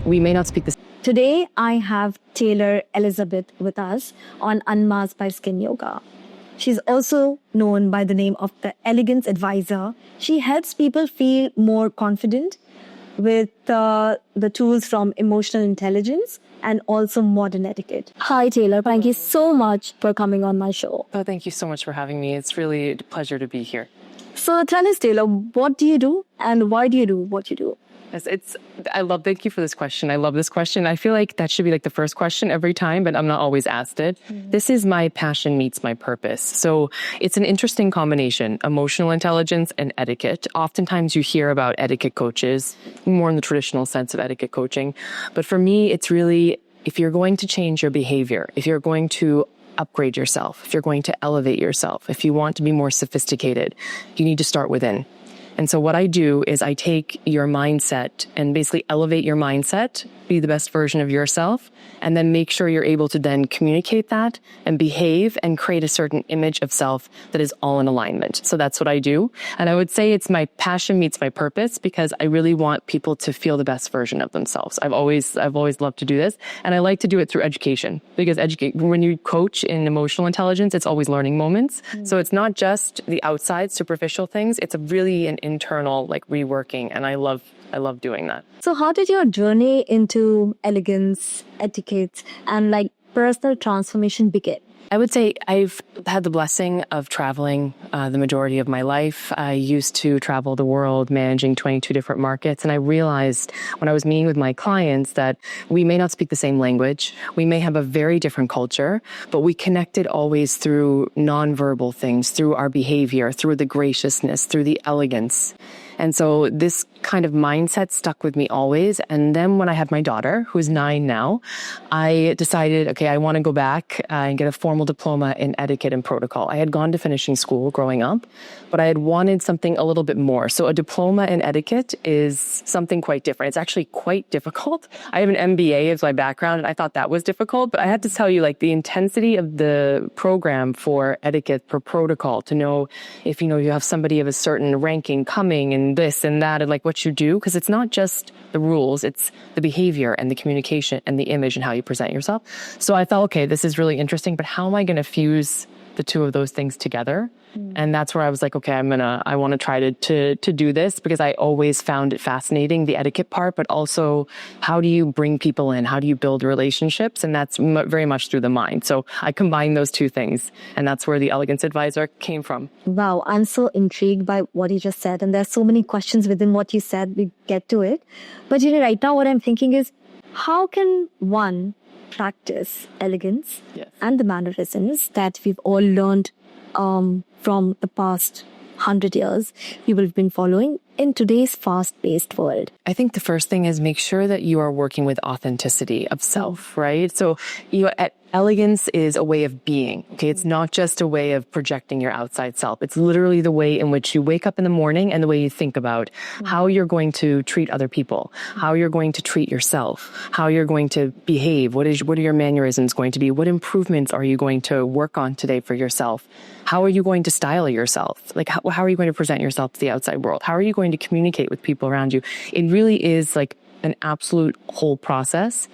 we may not speak the Today, I have Taylor Elizabeth with us on Unmasked by Skinyoga. She's also known by the name of the Elegance Advisor. She helps people feel more confident with the tools from emotional intelligence and also modern etiquette. Hi, Taylor. Thank you so much for coming on my show. Oh, thank you so much for having me. It's really a pleasure to be here. So tell us, Taylor, what do you do and why do you do what you do? Thank you for this question. I love this question. I feel like that should be like the first question every time, but I'm not always asked it. This is my passion meets my purpose. So it's an interesting combination, emotional intelligence and etiquette. Oftentimes you hear about etiquette coaches, more in the traditional sense of etiquette coaching. But for me, it's really, if you're going to change your behavior, if you're going to upgrade yourself, if you're going to elevate yourself, if you want to be more sophisticated, you need to start within. And so what I do is I take your mindset and basically elevate your mindset, be the best version of yourself, and then make sure you're able to then communicate that and behave and create a certain image of self that is all in alignment. So that's what I do. And I would say it's my passion meets my purpose because I really want people to feel the best version of themselves. I've always loved to do this. And I like to do it through education because when you coach in emotional intelligence, it's always learning moments. So it's not just the outside superficial things. It's really an internal like reworking. And I love doing that. So how did your journey into elegance, etiquette, and like personal transformation begin? I would say I've had the blessing of traveling the majority of my life. I used to travel the world managing 22 different markets. And I realized when I was meeting with my clients that we may not speak the same language. We may have a very different culture, but we connected always through nonverbal things, through our behavior, through the graciousness, through the elegance. And so this kind of mindset stuck with me always. And then when I had my daughter, who's 9 now, I decided, okay, I want to go back and get a formal diploma in etiquette and protocol. I had gone to finishing school growing up, but I had wanted something a little bit more. So a diploma in etiquette is something quite different. It's actually quite difficult. I have an MBA as my background, and I thought that was difficult. But I have to tell you, like the intensity of the program for etiquette, for protocol, to know if, you have somebody of a certain ranking coming and this and that and like what you do, because it's not just the rules, it's the behavior and the communication and the image and how you present yourself. So I thought, okay, this is really interesting, but how am I going to fuse the two of those things together? And that's where I was like, okay, I want to try to do this because I always found it fascinating, the etiquette part, but also how do you bring people in? How do you build relationships? And that's very much through the mind. So I combined those two things, and that's where the Elegance Advisor came from. Wow, I'm so intrigued by what you just said. And there's so many questions within what you said. We get to it. But right now what I'm thinking is, how can one practice elegance and the mannerisms that we've all learned from the past 100 years people have been following in today's fast-paced world? I think the first thing is make sure that you are working with authenticity of self, right? So elegance is a way of being, okay? It's not just a way of projecting your outside self. It's literally the way in which you wake up in the morning and the way you think about how you're going to treat other people, how you're going to treat yourself, how you're going to behave. What are your mannerisms going to be? What improvements are you going to work on today for yourself? How are you going to style yourself? Like, how are you going to present yourself to the outside world? How are you going to communicate with people around you? It really is like an absolute whole process.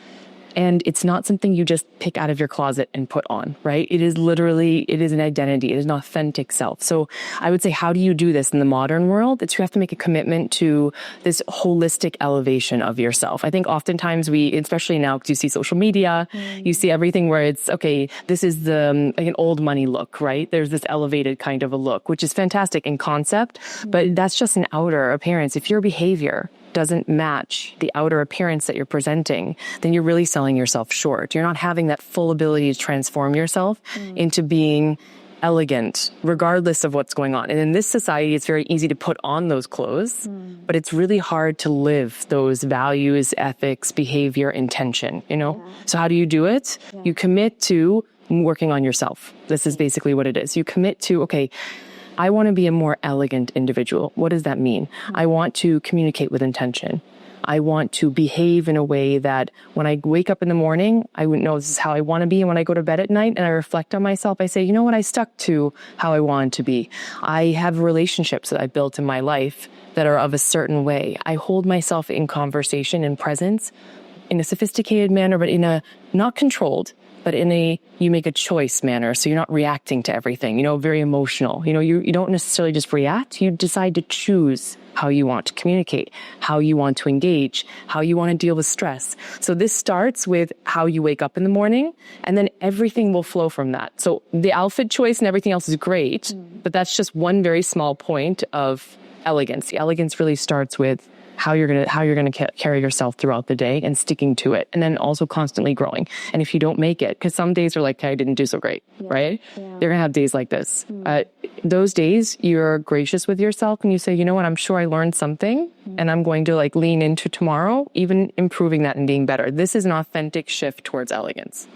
And it's not something you just pick out of your closet and put on, right? It is an identity. It is an authentic self. So I would say, how do you do this in the modern world? It's you have to make a commitment to this holistic elevation of yourself. I think oftentimes especially now because you see social media, you see everything where it's, okay, this is like an old money look, right? There's this elevated kind of a look, which is fantastic in concept, but that's just an outer appearance. If your behavior doesn't match the outer appearance that you're presenting, then you're really selling yourself short. You're not having that full ability to transform yourself into being elegant, regardless of what's going on. And in this society, it's very easy to put on those clothes, but it's really hard to live those values, ethics, behavior, intention, So how do you do it? You commit to working on yourself. This is basically what it is. You commit to, okay, I want to be a more elegant individual. What does that mean? I want to communicate with intention. I want to behave in a way that when I wake up in the morning, I would know this is how I want to be. And when I go to bed at night and I reflect on myself, I say, you know what? I stuck to how I wanted to be. I have relationships that I built in my life that are of a certain way. I hold myself in conversation and presence in a sophisticated manner, but in a not controlled, but in a, you make a choice manner. So you're not reacting to everything, very emotional. You don't necessarily just react. You decide to choose how you want to communicate, how you want to engage, how you want to deal with stress. So this starts with how you wake up in the morning, and then everything will flow from that. So the outfit choice and everything else is great, but that's just one very small point of elegance. The elegance really starts with how you're going to carry yourself throughout the day and sticking to it, and then also constantly growing. And if you don't make it, because some days are like, I didn't do so great, right? Yeah. You're going to have days like this. Those days, you're gracious with yourself and you say, you know what, I'm sure I learned something and I'm going to lean into tomorrow, even improving that and being better. This is an authentic shift towards elegance.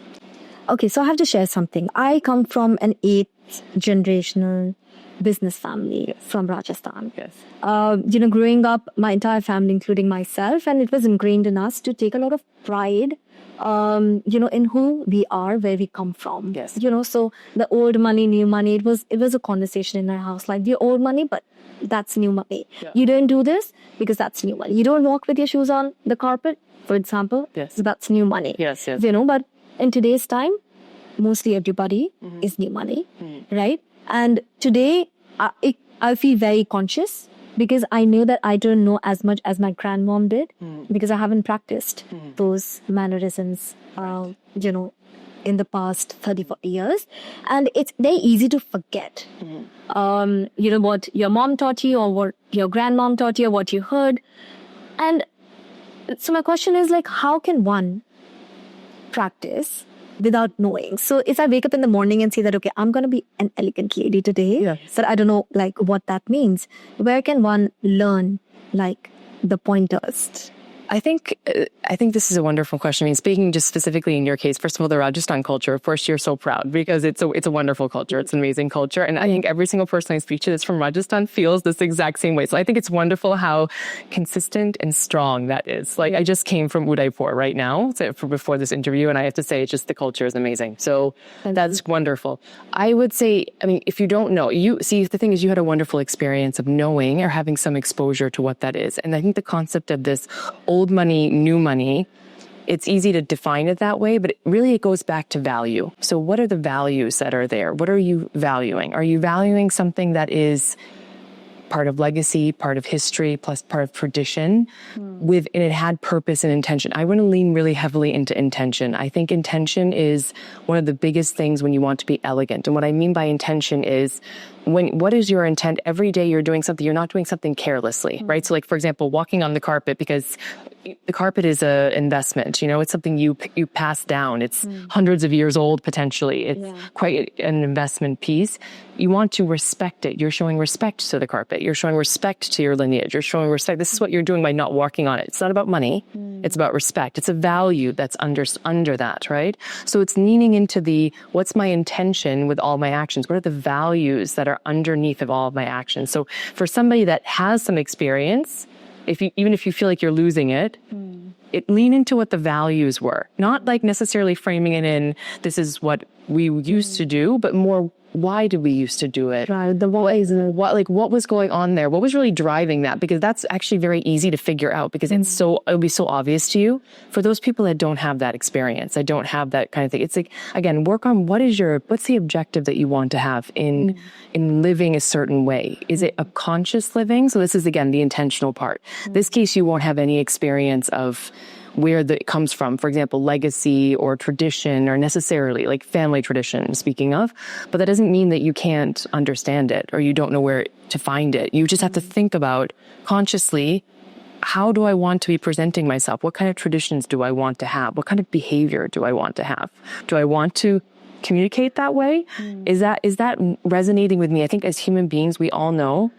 Okay, so I have to share something. I come from an 8th generational business family from Rajasthan. Yes. Growing up, my entire family, including myself, and it was ingrained in us to take a lot of pride, in who we are, where we come from. Yes. So the old money, new money, it was a conversation in our house, like the old money, but that's new money. Yeah. You don't do this because that's new money. You don't walk with your shoes on the carpet, for example. Yes. That's new money. Yes. But in today's time, mostly everybody is new money, right? And today, I feel very conscious because I know that I don't know as much as my grandmom did because I haven't practiced those mannerisms, in the past 30, 40 years. And it's very easy to forget, what your mom taught you or what your grandmom taught you or what you heard. And so my question is how can one practice without knowing? So if I wake up in the morning and say that, okay, I'm going to be an elegant lady today, but I don't know what that means, where can one learn the pointers? I think this is a wonderful question. I mean, speaking just specifically in your case, first of all, the Rajasthan culture, of course, you're so proud because it's a wonderful culture. It's an amazing culture. And I think every single person I speak to that's from Rajasthan feels this exact same way. So I think it's wonderful how consistent and strong that is. I just came from Udaipur right now before this interview, and I have to say, it's just the culture is amazing. So that's wonderful. I would say, if you don't know, the thing is you had a wonderful experience of knowing or having some exposure to what that is. And I think the concept of this old money, new money, it's easy to define it that way, but it goes back to value. So what are the values that are there? What are you valuing? Are you valuing something that is part of legacy, part of history, plus part of tradition, and it had purpose and intention? I want to lean really heavily into intention. I think intention is one of the biggest things when you want to be elegant. And what I mean by intention is what is your intent? Every day you're doing something, you're not doing something carelessly, right? So for example, walking on the carpet, because the carpet is an investment, it's something you pass down. It's hundreds of years old, potentially. It's quite an investment piece. You want to respect it. You're showing respect to the carpet. You're showing respect to your lineage. You're showing respect. This is what you're doing by not walking on it. It's not about money. It's about respect. It's a value that's under that, right? So it's leaning into what's my intention with all my actions? What are the values that are underneath of all of my actions? So for somebody that has some experience, even if you feel like you're losing it, lean into what the values were. Not necessarily framing it in, this is what we used to do, but more, why did we used to do it? Right, the why is it? What was going on there? What was really driving that? Because that's actually very easy to figure out because it'll be so obvious to you. For those people that don't have that experience, that don't have that kind of thing, it's again, work on what's the objective that you want to have in living a certain way. Is it a conscious living? So this is, again, the intentional part. This case, you won't have any experience of where it comes from, for example, legacy or tradition or necessarily family tradition, speaking of, but that doesn't mean that you can't understand it or you don't know where to find it. You just have to think about consciously, how do I want to be presenting myself? What kind of traditions do I want to have? What kind of behavior do I want to have? Do I want to communicate that way? Is that resonating with me? I think as human beings, we all know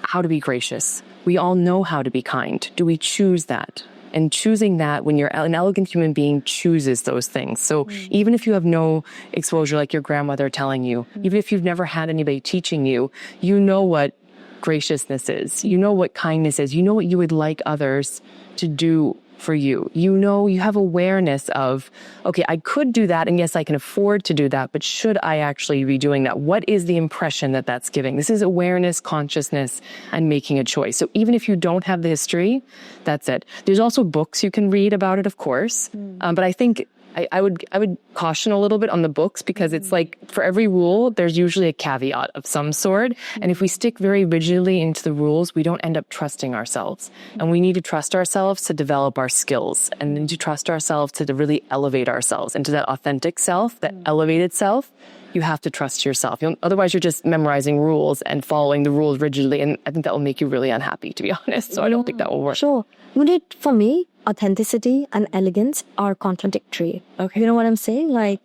how to be gracious. We all know how to be kind. Do we choose that? And choosing that, when you're an elegant human being, chooses those things. So even if you have no exposure, like your grandmother telling you, even if you've never had anybody teaching you, you know what graciousness is. You know what kindness is. You know what you would like others to do for you. You know, you have awareness of, okay, I could do that. And yes, I can afford to do that. But should I actually be doing that? What is the impression that that's giving? This is awareness, consciousness, and making a choice. So even if you don't have the history, that's it. There's also books you can read about it, of course. But I think I would caution a little bit on the books, because it's like for every rule, there's usually a caveat of some sort. And if we stick very rigidly into the rules, we don't end up trusting ourselves. And we need to trust ourselves to develop our skills, and then to trust ourselves to really elevate ourselves into that authentic self, that elevated self. You have to trust yourself. Otherwise, you're just memorizing rules and following the rules rigidly. And I think that will make you really unhappy, to be honest. So I don't think that will work. Sure. Munit, for me, authenticity and elegance are contradictory. Okay. You know what I'm saying? Like,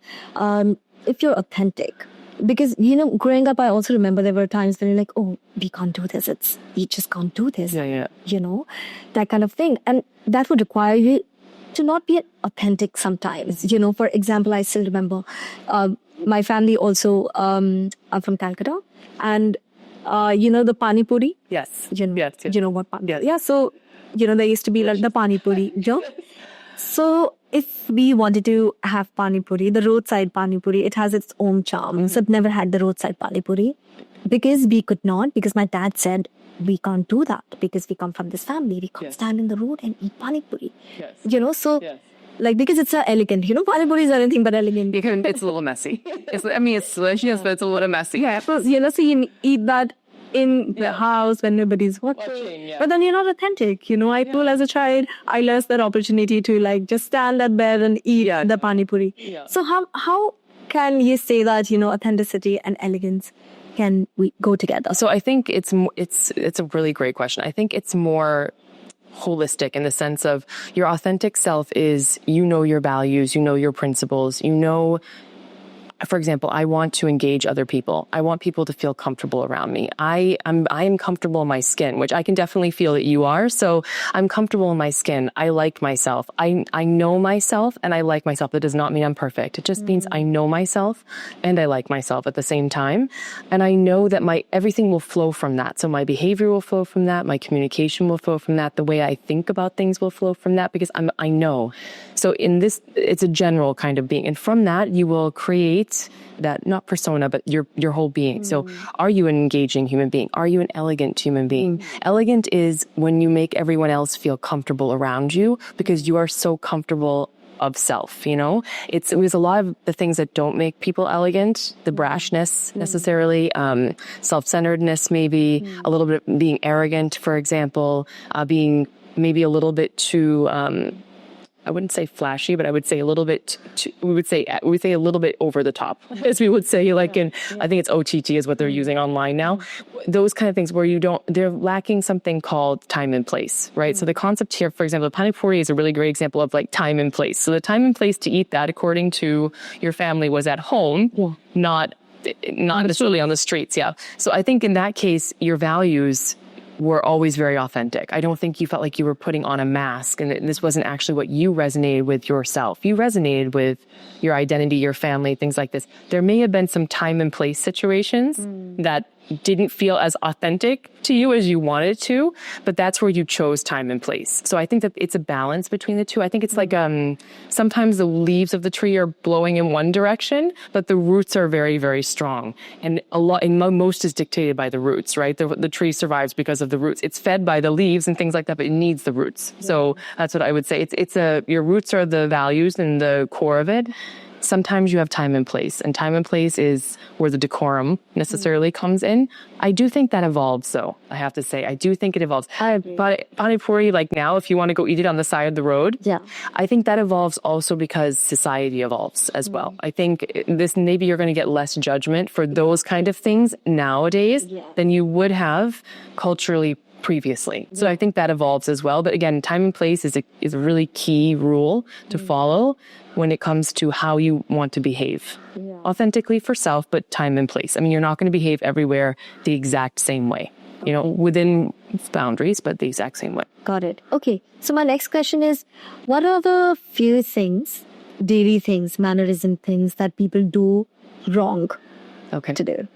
if you're authentic, because, growing up, I also remember there were times when you're like, oh, we can't do this. We just can't do this. Yeah. That kind of thing. And that would require you to not be authentic sometimes. For example, I still remember, my family also are from Calcutta, and the pani puri. Yes. Yes. You know what? Yeah. So there used to be like the pani puri. So if we wanted to have pani puri, the roadside pani puri, it has its own charm. So I've never had the roadside pani puri because we could not. Because my dad said we can't do that because we come from this family. We can't stand in the road and eat pani puri. Yes. So. Yes. Like, because it's elegant, pani puri is anything but elegant. It's a little messy. It's delicious, but it's a little messy. Yeah, so you eat that in the house when nobody's watching. But then you're not authentic. I told as a child, I lost that opportunity to just stand at bed and eat the pani puri. Yeah. So how can you say that, authenticity and elegance can we go together? So I think it's a really great question. I think it's more holistic in the sense of your authentic self is, your values, your principles, for example, I want to engage other people. I want people to feel comfortable around me. I am comfortable in my skin, which I can definitely feel that you are. So I'm comfortable in my skin. I like myself. I know myself and I like myself. That does not mean I'm perfect. It just means I know myself and I like myself at the same time. And I know that everything will flow from that. So my behavior will flow from that. My communication will flow from that. The way I think about things will flow from that, because I know. So in this, it's a general kind of being. And from that, you will create that, not persona, but your whole being. So are you an engaging human being? Are you an elegant human being? Elegant is when you make everyone else feel comfortable around you because you are so comfortable of self, It was a lot of the things that don't make people elegant, the brashness necessarily, self-centeredness maybe, a little bit being arrogant, for example, being maybe a little bit too I wouldn't say flashy, but I would say a little bit, we would say a little bit over the top, as we would say, I think it's OTT is what they're using online now. Those kind of things where they're lacking something called time and place, right? So the concept here, for example, pani puri is a really great example of time and place. So the time and place to eat that, according to your family, was at home, not necessarily on the streets. Yeah. So I think in that case, your values were always very authentic. I don't think you felt like you were putting on a mask and this wasn't actually what you resonated with yourself. You resonated with your identity, your family, things like this. There may have been some time and place situations that didn't feel as authentic to you as you wanted to, but that's where you chose time and place. So I think that it's a balance between the two. I think it's like sometimes the leaves of the tree are blowing in one direction, but the roots are very, very strong. And most is dictated by the roots, right? The tree survives because of the roots. It's fed by the leaves and things like that, but it needs the roots. So that's what I would say. Your roots are the values and the core of it. Sometimes you have time and place, and time and place is where the decorum necessarily comes in. I do think that evolves, though. I have to say, I do think it evolves. Pani puri, now, if you want to go eat it on the side of the road, I think that evolves also because society evolves as well. I think maybe you're going to get less judgment for those kind of things nowadays than you would have culturally previously. So I think that evolves as well. But again, time and place is a really key rule to follow when it comes to how you want to behave. Authentically for self, but time and place. I mean, you're not going to behave everywhere the exact same way. Within boundaries, but the exact same way. Got it. Okay. So my next question is, what are the few things, daily things, mannerism things that people do wrong to do?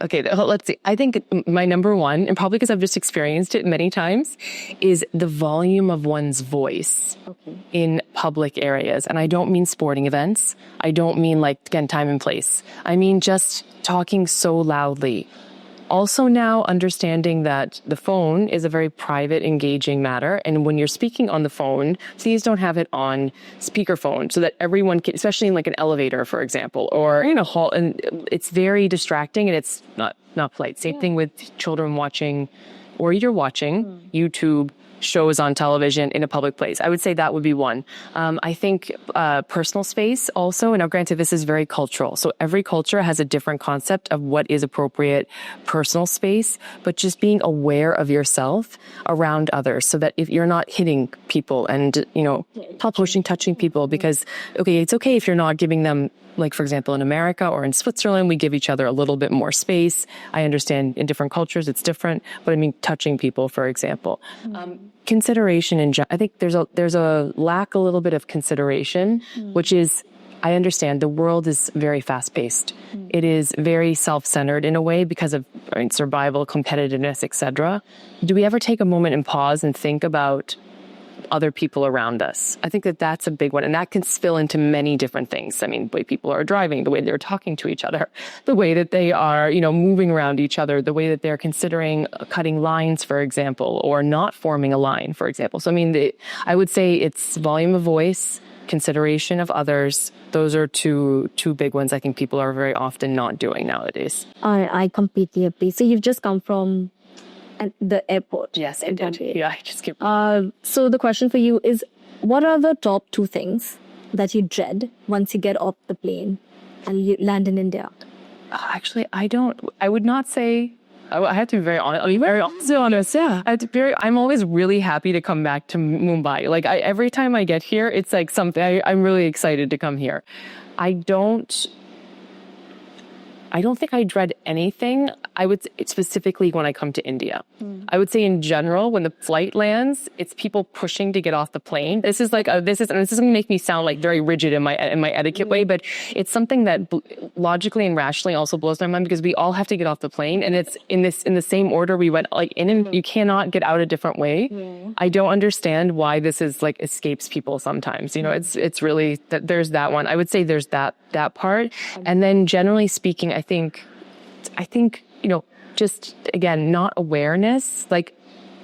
okay, let's see. I think my number one, and probably because I've just experienced it many times, is the volume of one's voice in public areas. And I don't mean sporting events. I don't mean like, again, time and place. I mean just talking so loudly. Also now understanding that the phone is a very private, engaging matter. And when you're speaking on the phone, please don't have it on speakerphone so that everyone can, especially in like an elevator, for example, or in a hall. And it's very distracting and it's not polite. Same thing with children watching, or you're watching YouTube shows on television in a public place. I would say that would be one. I think personal space also, and now granted, this is very cultural. So every culture has a different concept of what is appropriate personal space, but just being aware of yourself around others so that if you're not hitting people and, touching people, because, okay, it's okay if you're not giving them, like, for example, in America or in Switzerland, we give each other a little bit more space. I understand in different cultures it's different, but I mean, touching people, for example. Consideration I think there's a lack a little bit of consideration, which is, I understand the world is very fast paced. It is very self-centered in a way because of survival, competitiveness, etc. Do we ever take a moment and pause and think about other people around us? I think that that's a big one. And that can spill into many different things. I mean, the way people are driving, the way they're talking to each other, the way that they are, moving around each other, the way that they're considering cutting lines, for example, or not forming a line, for example. So, I mean, I would say it's volume of voice, consideration of others. Those are two big ones I think people are very often not doing nowadays. I completely agree. So you've just come from the airport. Yes, I did. Yeah, I just keep. So the question for you is, what are the top two things that you dread once you get off the plane and you land in India? Actually, I would not say. I have to be very honest. I'll be very honest. Yeah, I'm always really happy to come back to Mumbai. Like every time I get here, it's like something. I'm really excited to come here. I don't think I dread anything. I would specifically when I come to India. I would say in general, when the flight lands, it's people pushing to get off the plane. This is going to make me sound like very rigid in my etiquette way, but it's something that logically and rationally also blows my mind because we all have to get off the plane, and it's in the same order we went like in, and you cannot get out a different way. I don't understand why this is like escapes people sometimes. It's really that there's that one. I would say there's that part, and then generally speaking, I think, just again, not awareness. Like,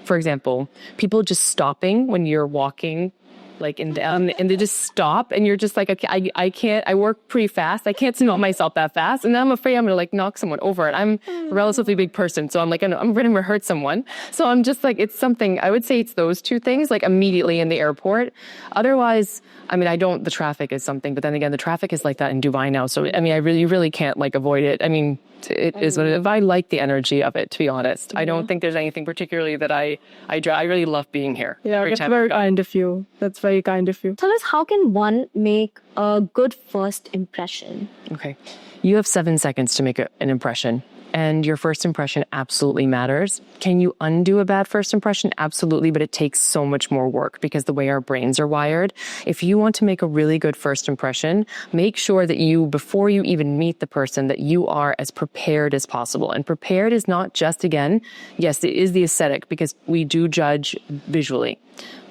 for example, people just stopping when you're walking, like and they just stop, and you're just like, okay, I can't. I work pretty fast. I can't stop myself that fast, and then I'm afraid I'm gonna like knock someone over. And I'm a relatively big person, so I'm like, I'm gonna hurt someone. So I'm just like, it's something. I would say it's those two things, like immediately in the airport. Otherwise, I mean, the traffic is something, but then again, the traffic is like that in Dubai now. So, I mean, you really can't like avoid it. I mean, it is what it is. I like the energy of it, to be honest. I don't think there's anything particularly that I really love being here. Yeah, that's very kind of you. That's very kind of you. Tell us, how can one make a good first impression? Okay. You have 7 seconds to make an impression. And your first impression absolutely matters. Can you undo a bad first impression? Absolutely, but it takes so much more work because the way our brains are wired. If you want to make a really good first impression, make sure that before you even meet the person, that you are as prepared as possible. And prepared is not just, again, yes, it is the aesthetic because we do judge visually.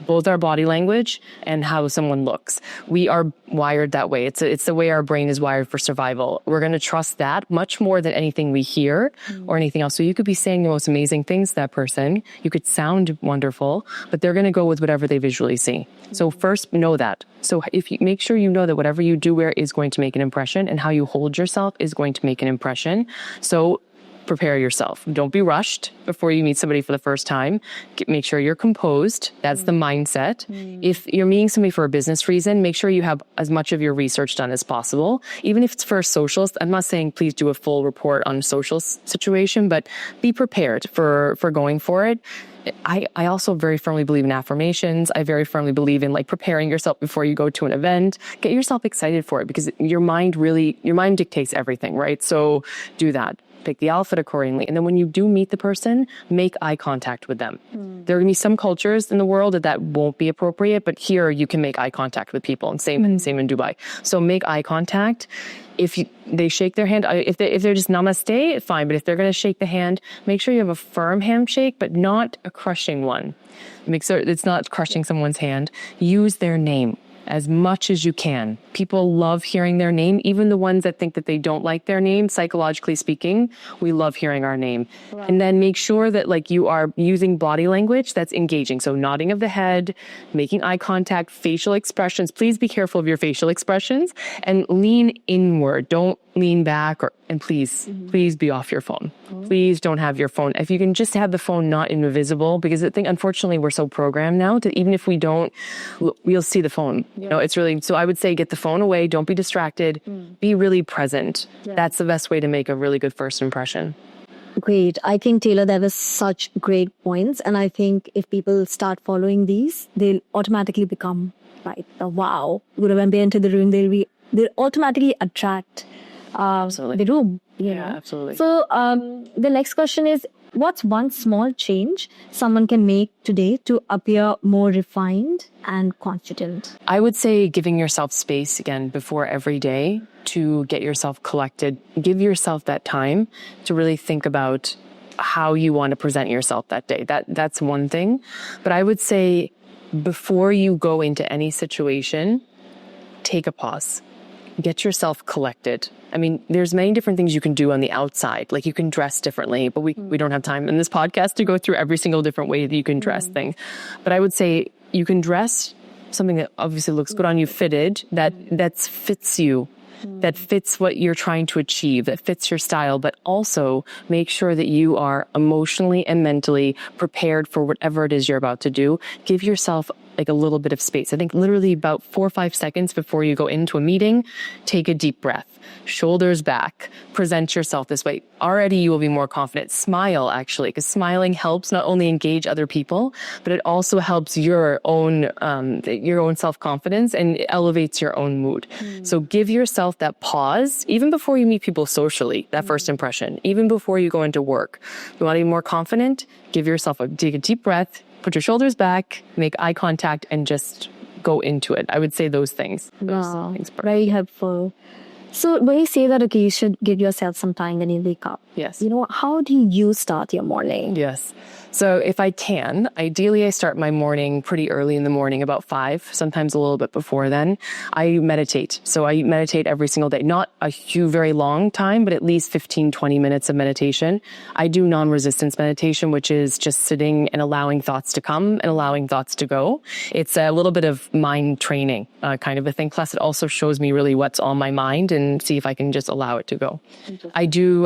Both our body language and how someone looks. We are wired that way. It's the way our brain is wired for survival. We're going to trust that much more than anything we hear or anything else. So you could be saying the most amazing things to that person. You could sound wonderful, but they're going to go with whatever they visually see. So first, know that. So if you make sure you know that whatever you do wear is going to make an impression, and how you hold yourself is going to make an impression. So prepare yourself. Don't be rushed before you meet somebody for the first time. Make sure you're composed. That's the mindset. If you're meeting somebody for a business reason, make sure you have as much of your research done as possible. Even if it's for a social, I'm not saying please do a full report on a social situation, but be prepared for going for it. I also very firmly believe in affirmations. I very firmly believe in like preparing yourself before you go to an event. Get yourself excited for it because your mind dictates everything, right? So do that. pick the outfit accordingly. And then when you do meet the person, make eye contact with them. There are going to be some cultures in the world that won't be appropriate, but here you can make eye contact with people, and same in Dubai. So make eye contact. If they shake their hand, if they're just namaste, fine. But if they're going to shake the hand, make sure you have a firm handshake, but not a crushing one. Make sure it's not crushing someone's hand. Use their name as much as you can. People love hearing their name, even the ones that think that they don't like their name. Psychologically speaking, we love hearing our name. Right. And then make sure that like you are using body language that's engaging. So nodding of the head, making eye contact, facial expressions. Please be careful of your facial expressions and lean inward. Don't lean back and please be off your phone. Please don't have your phone. If you can just have the phone not invisible, because I think unfortunately we're so programmed now that even if we don't, we'll see the phone. Yeah. You know, it's really, so I would say get the phone away. Don't be distracted. Be really present. Yeah. That's the best way to make a really good first impression. Great. I think, Taylor, that was such great points. And I think if people start following these, they'll automatically become like, wow. When they enter the room, they'll automatically attract absolutely. The room. You know? Absolutely. So the next question is, what's one small change someone can make today to appear more refined and confident? I would say giving yourself space again before every day to get yourself collected. Give yourself that time to really think about how you want to present yourself that day. That's one thing. But I would say before you go into any situation, take a pause. Get yourself collected. I mean, there's many different things you can do on the outside. Like you can dress differently, but we don't have time in this podcast to go through every single different way that you can dress things. But I would say you can dress something that obviously looks good on you, fitted, that fits you, that fits what you're trying to achieve, that fits your style, but also make sure that you are emotionally and mentally prepared for whatever it is you're about to do. Give yourself like a little bit of space. I think literally about 4 or 5 seconds before you go into a meeting, take a deep breath, shoulders back, present yourself this way. Already you will be more confident. Smile actually, because smiling helps not only engage other people, but it also helps your own self-confidence and it elevates your own mood. So give yourself that pause, even before you meet people socially, that first impression, even before you go into work. You want to be more confident? Give yourself take a deep breath, put your shoulders back, make eye contact, and just go into it. I would say those things. Wow, very helpful. So when you say that, okay, you should give yourself some time when you wake up. Yes. You know, how do you start your morning? Yes. So if I can, ideally I start my morning pretty early in the morning, about 5, sometimes a little bit before then. I meditate. So I meditate every single day. Not a very long time, but at least 15, 20 minutes of meditation. I do non-resistance meditation, which is just sitting and allowing thoughts to come and allowing thoughts to go. It's a little bit of mind training kind of a thing. Plus it also shows me really what's on my mind and see if I can just allow it to go. I do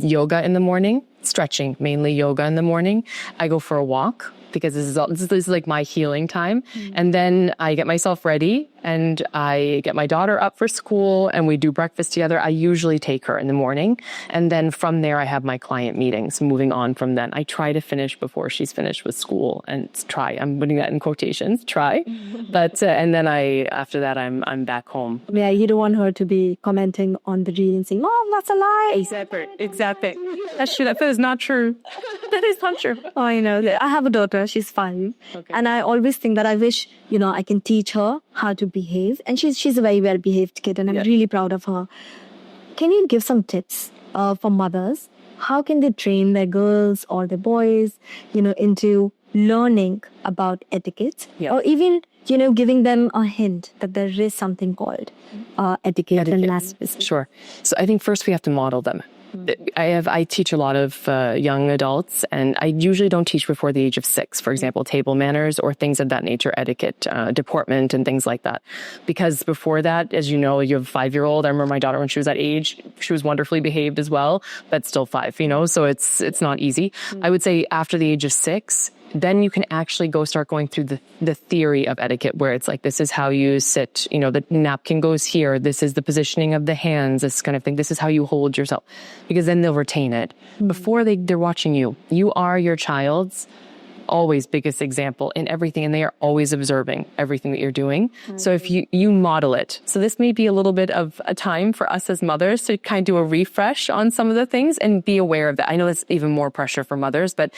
yoga in the morning. Stretching, mainly yoga in the morning. I go for a walk because this is like my healing time. And then I get myself ready and I get my daughter up for school and we do breakfast together. I usually take her in the morning. And then from there, I have my client meetings moving on from then. I try to finish before she's finished with school and I'm putting that in quotations, try. But, and then after that, I'm back home. Yeah, you don't want her to be commenting on the reel and saying, Mom, that's a lie. Exactly. That's true. That is not true. That is not true. Oh, I know. I have a daughter. She's 5. Okay. And I always think that I wish, I can teach her how to behave. And she's a very well-behaved kid and I'm really proud of her. Can you give some tips for mothers? How can they train their girls or their boys, into learning about etiquette? Yeah. Or even, giving them a hint that there is something called etiquette and mass. Sure. So I think first we have to model them. I teach a lot of young adults, and I usually don't teach before the age of 6, for example, table manners or things of that nature, etiquette, deportment, and things like that. Because before that, as you know, you have a 5-year-old. I remember my daughter when she was that age, she was wonderfully behaved as well, but still 5, so it's not easy. I would say after the age of 6, then you can actually start going through the theory of etiquette, where it's like, this is how you sit, the napkin goes here, this is the positioning of the hands, this kind of thing, this is how you hold yourself, because then they'll retain it. Before they're watching you. You are your child's always biggest example in everything, and they are always observing everything that you're doing. So if you model it. So this may be a little bit of a time for us as mothers to kind of do a refresh on some of the things and be aware of that. I know that's even more pressure for mothers, but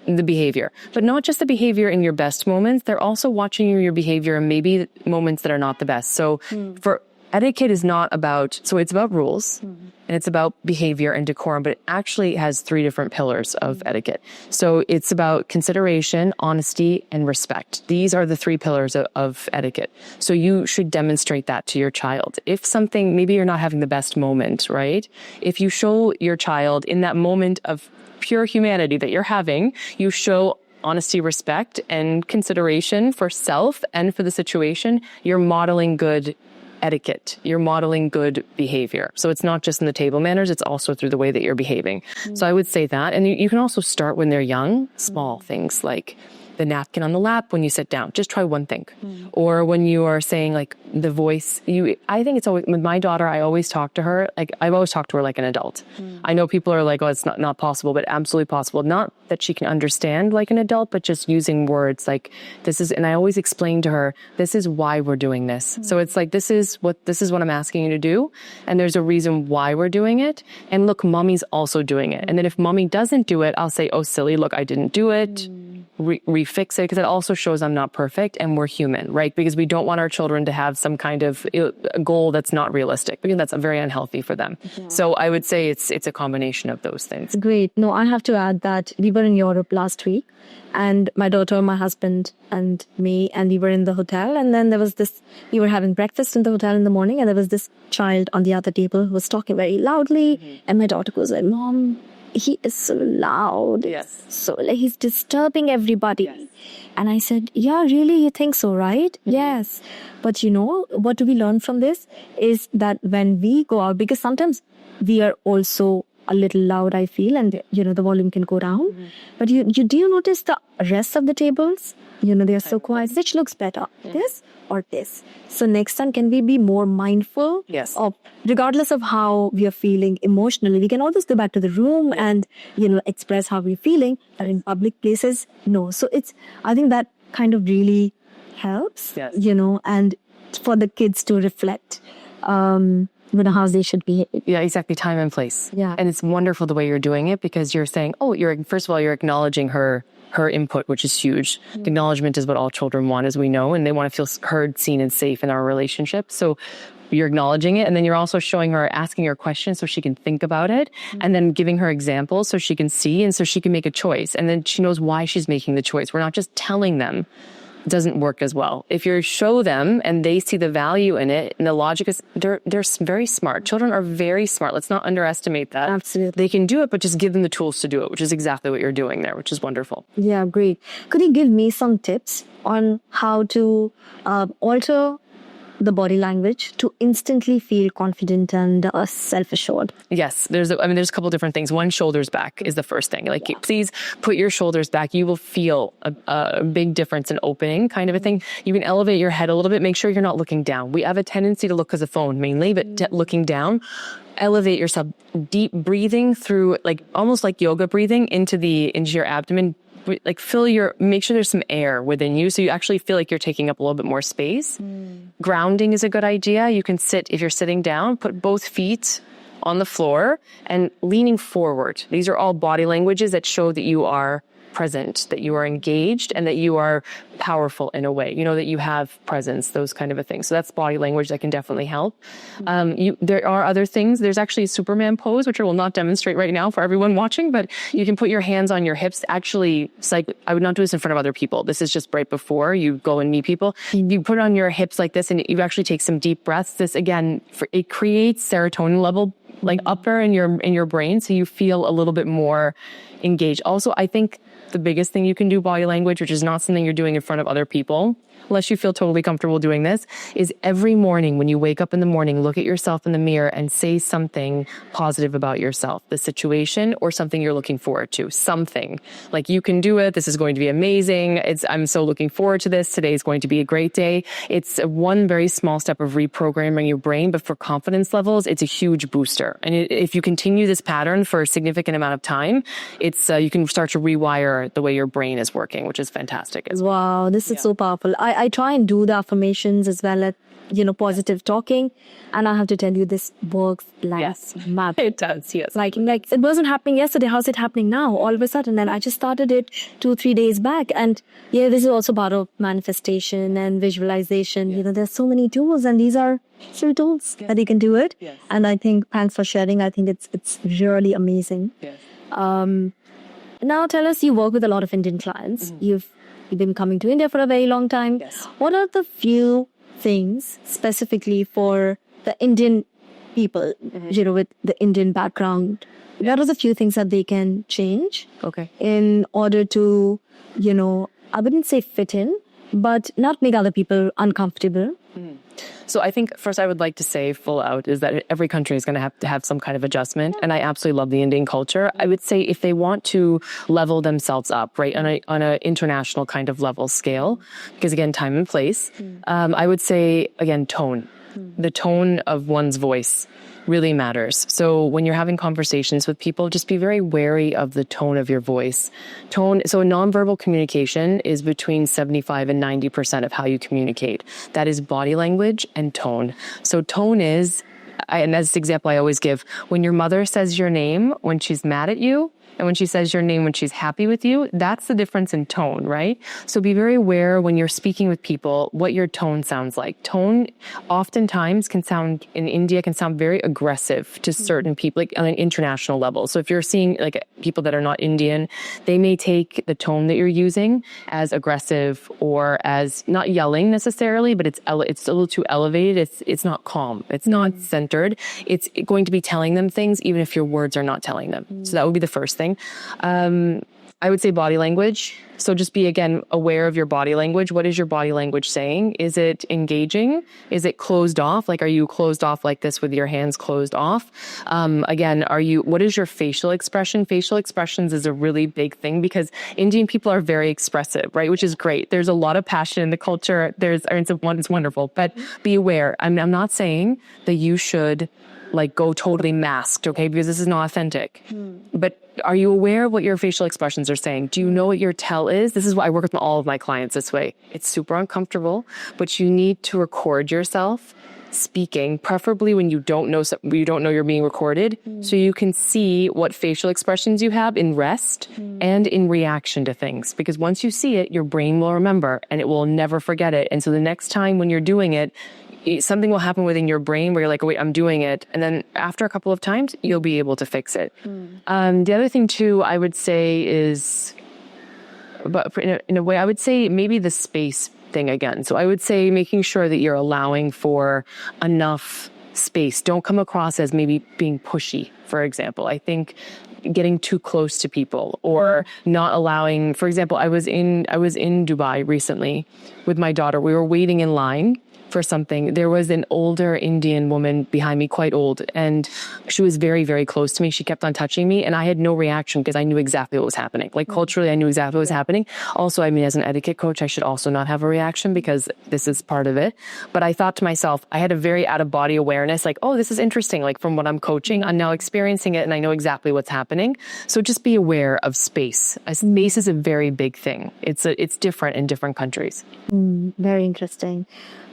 the behavior. But not just the behavior in your best moments, they're also watching your behavior in maybe moments that are not the best. So for etiquette is not about, so it's about rules and it's about behavior and decorum, but it actually has 3 different pillars of etiquette. So it's about consideration, honesty, and respect. These are the 3 pillars of etiquette. So you should demonstrate that to your child. If something, maybe you're not having the best moment, right? If you show your child in that moment of pure humanity that you're having, you show honesty, respect, and consideration for self and for the situation, you're modeling good etiquette. You're modeling good behavior. So it's not just in the table manners, it's also through the way that you're behaving. So I would say that. And you can also start when they're young, small things like the napkin on the lap when you sit down. Just try one thing. Or when you are saying like the voice, I think it's always, with my daughter, I always talk to her, like I've always talked to her like an adult. I know people are like, oh, it's not possible, but absolutely possible. Not that she can understand like an adult, but just using words like this is, and I always explain to her, this is why we're doing this. So it's like, this is what I'm asking you to do. And there's a reason why we're doing it. And look, mommy's also doing it. And then if mommy doesn't do it, I'll say, oh, silly, look, I didn't do it. Refix it, because it also shows I'm not perfect and we're human, right? Because we don't want our children to have some kind of goal that's not realistic, because that's very unhealthy for them. So I would say it's a combination of those things. Great. No, I have to add that we were in Europe last week, and my daughter, my husband, and me, and we were in the hotel, and then there was this, we were having breakfast in the hotel in the morning, and there was this child on the other table who was talking very loudly, and my daughter goes like, Mom, he is so loud. Yes. So like he's disturbing everybody. Yes. And I said, yeah, really? You think so, right? Yes. But you know, what do we learn from this is that when we go out, because sometimes we are also a little loud, I feel, and you know, the volume can go down. But do you notice the rest of the tables? You know, they're so quiet. Which looks better? This or this? So next time, can we be more mindful of, regardless of how we are feeling emotionally, we can always go back to the room and, you know, express how we're feeling, but in public places, no. So I think that kind of really helps, you know, and for the kids to reflect, you know, how they should behave. Yeah, exactly. Time and place. Yeah. And it's wonderful the way you're doing it, because you're saying, oh, first of all, you're acknowledging her input, which is huge. Acknowledgement is what all children want, as we know, and they want to feel heard, seen, and safe in our relationship. So you're acknowledging it, and then you're also showing her, asking her questions so she can think about it, and then giving her examples so she can see and so she can make a choice. And then she knows why she's making the choice. We're not just telling them. It doesn't work as well. If you show them and they see the value in it, and the logic is, they're very smart. Children are very smart. Let's not underestimate that. Absolutely. They can do it, but just give them the tools to do it, which is exactly what you're doing there, which is wonderful. Yeah, great. Could you give me some tips on how to alter the body language to instantly feel confident and self-assured? Yes, there's a couple different things. One, shoulders back is the first thing. Like, please put your shoulders back. You will feel a big difference in opening, kind of a thing. You can elevate your head a little bit. Make sure you're not looking down. We have a tendency to look as a phone mainly, but looking down. Elevate yourself. Deep breathing through, like almost like yoga breathing into your abdomen. Like make sure there's some air within you, so you actually feel like you're taking up a little bit more space. Grounding is a good idea. You can sit, if you're sitting down, put both feet on the floor and leaning forward. These are all body languages that show that you are present, that you are engaged, and that you are powerful in a way, you know, that you have presence, those kind of a thing. So that's body language that can definitely help. There are other things. There's actually a Superman pose, which I will not demonstrate right now for everyone watching, but you can put your hands on your hips. Actually, it's like, I would not do this in front of other people. This is just right before you go and meet people. You put it on your hips like this, and you actually take some deep breaths. This, again, it creates serotonin level like upper in your brain, so you feel a little bit more engaged. Also, I think the biggest thing you can do body language, which is not something you're doing in front of other people, unless you feel totally comfortable doing this, is every morning when you wake up in the morning, look at yourself in the mirror and say something positive about yourself, the situation or something you're looking forward to. Something like, you can do it. This is going to be amazing. I'm so looking forward to this. Today is going to be a great day. It's one very small step of reprogramming your brain, but for confidence levels, it's a huge booster. And if you continue this pattern for a significant amount of time, it's you can start to rewire the way your brain is working, which is fantastic as well. Wow, this is so powerful. I try and do the affirmations as well as, positive talking. And I have to tell you, this works like mad. It does, yes. Like it wasn't happening yesterday. How's it happening now? All of a sudden. And I just started it 2-3 days back. And yeah, this is also part of manifestation and visualization. There's so many tools, and these are still tools that you can do it. Yes. And I think, thanks for sharing. I think it's really amazing. Yes. Now tell us, you work with a lot of Indian clients. You've been coming to India for a very long time. Yes. What are the few things specifically for the Indian people, with the Indian background? What are the few things that they can change in order to, I wouldn't say fit in, but not make other people uncomfortable? So I think first I would like to say full out is that every country is going to have some kind of adjustment. And I absolutely love the Indian culture. I would say if they want to level themselves up, right, on an international kind of level scale, because again, time and place, I would say, again, tone. The tone of one's voice really matters. So when you're having conversations with people, just be very wary of the tone of your voice. So nonverbal communication is between 75 and 90% of how you communicate. That is body language and tone. So tone is, and that's the example I always give, when your mother says your name when she's mad at you, and when she says your name when she's happy with you, that's the difference in tone, right? So be very aware when you're speaking with people what your tone sounds like. Tone oftentimes in India can sound very aggressive to certain people, like on an international level. So if you're seeing like people that are not Indian, they may take the tone that you're using as aggressive or as not yelling necessarily, but it's a little too elevated. It's not calm. It's not centered. It's going to be telling them things even if your words are not telling them. So that would be the first thing. I would say body language. So just be, again, aware of your body language. What is your body language saying? Is it engaging? Is it closed off? Like, are you closed off like this with your hands closed off? Again, what is your facial expression? Facial expressions is a really big thing because Indian people are very expressive, right? Which is great. There's a lot of passion in the culture. It's wonderful, but be aware. I'm not saying that you should go totally masked, okay? Because this is not authentic. But are you aware of what your facial expressions are saying? Do you know what your tell is? This is why I work with all of my clients this way. It's super uncomfortable, but you need to record yourself speaking, preferably when you don't know you're being recorded, so you can see what facial expressions you have in rest and in reaction to things. Because once you see it, your brain will remember and it will never forget it. And so the next time when you're doing it, something will happen within your brain where you're like, oh, wait, I'm doing it. And then after a couple of times, you'll be able to fix it. The other thing too, I would say is, but in a way, I would say maybe the space thing again. So I would say making sure that you're allowing for enough space. Don't come across as maybe being pushy, for example. I think getting too close to people or not allowing, for example, I was in Dubai recently with my daughter. We were waiting in line for something. There was an older Indian woman behind me, quite old, and she was very, very close to me. She kept on touching me, and I had no reaction because I knew exactly what was happening. Like culturally, I knew exactly what was happening. Also, I mean, as an etiquette coach, I should also not have a reaction because this is part of it. But I thought to myself, I had a very out-of-body awareness, like, oh, this is interesting. Like from what I'm coaching, I'm now experiencing it, and I know exactly what's happening. So just be aware of space. Space is a very big thing. It's different in different countries. Very interesting.